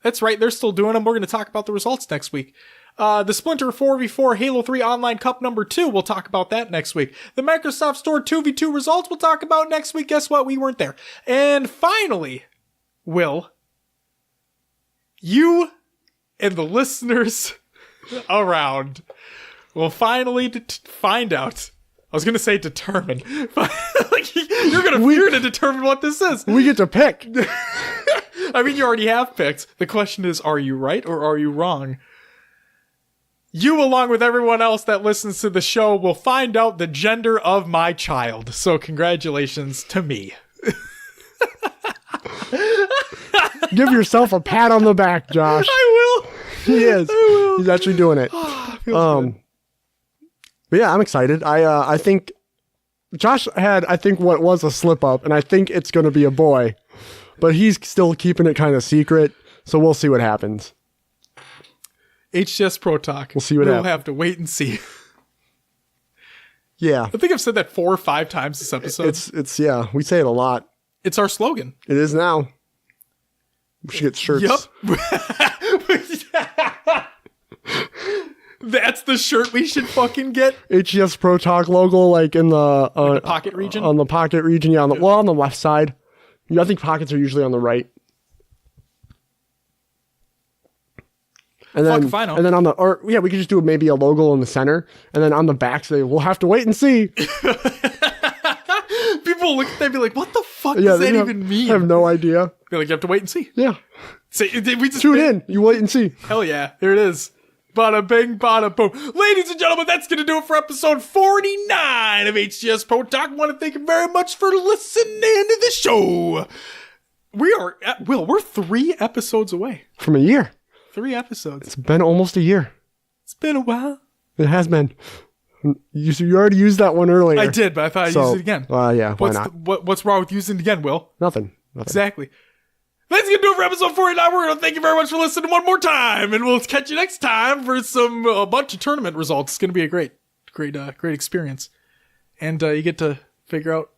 That's right, they're still doing them. We're going to talk about the results next week. The Splinter 4v4 Halo 3 Online Cup number 2, we'll talk about that next week. The Microsoft Store 2v2 results, we'll talk about next week. Guess what? We weren't there. And finally, Will, you and the listeners around will finally find out. I was going to say determine. You're going to determine what this is. We get to pick. I mean, you already have picked. The question is, are you right or are you wrong? You, along with everyone else that listens to the show, will find out the gender of my child. So congratulations to me. Give yourself a pat on the back, Josh. I will. He is. He's actually doing it. Good. But yeah, I'm excited. I think Josh had, what was a slip up, and I think it's going to be a boy, but he's still keeping it kind of secret. So we'll see what happens. HCS Pro Talk. We'll see what happens. We'll have to wait and see. Yeah. I think I've said that 4 or 5 times this episode. It's yeah, we say it a lot. It's our slogan. It is now. We should get shirts. Yep. That's the shirt we should fucking get. HCS Pro Talk logo, like in the pocket region? On the pocket region, yeah. On the left side. Yeah, I think pockets are usually on the right. And then, Fuck if I know. and then we could just do maybe a logo in the center, and then on the back say, "We'll have to wait and see." People will look at that and be like, "What the fuck does that even mean?" I have no idea. Be like, "You have to wait and see." Yeah. We just Tune in. You wait and see. Hell yeah, there it is. Bada bing, bada boom. Ladies and gentlemen, that's going to do it for episode 49 of HCS Pro Talk. I want to thank you very much for listening to the show. We're 3 episodes away. From a year. 3 episodes. It's been almost a year. It's been a while. It has been. You already used that one earlier. I did, but I thought I'd use it again. Yeah, why not? What's wrong with using it again, Will? Nothing. Exactly. That's going to do it for episode 49. We're going to thank you very much for listening one more time, and we'll catch you next time for a bunch of tournament results. It's going to be a great experience. And you get to figure out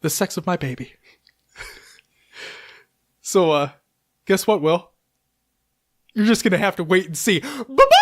the sex of my baby. So, guess what, Will? You're just going to have to wait and see. Bye-bye!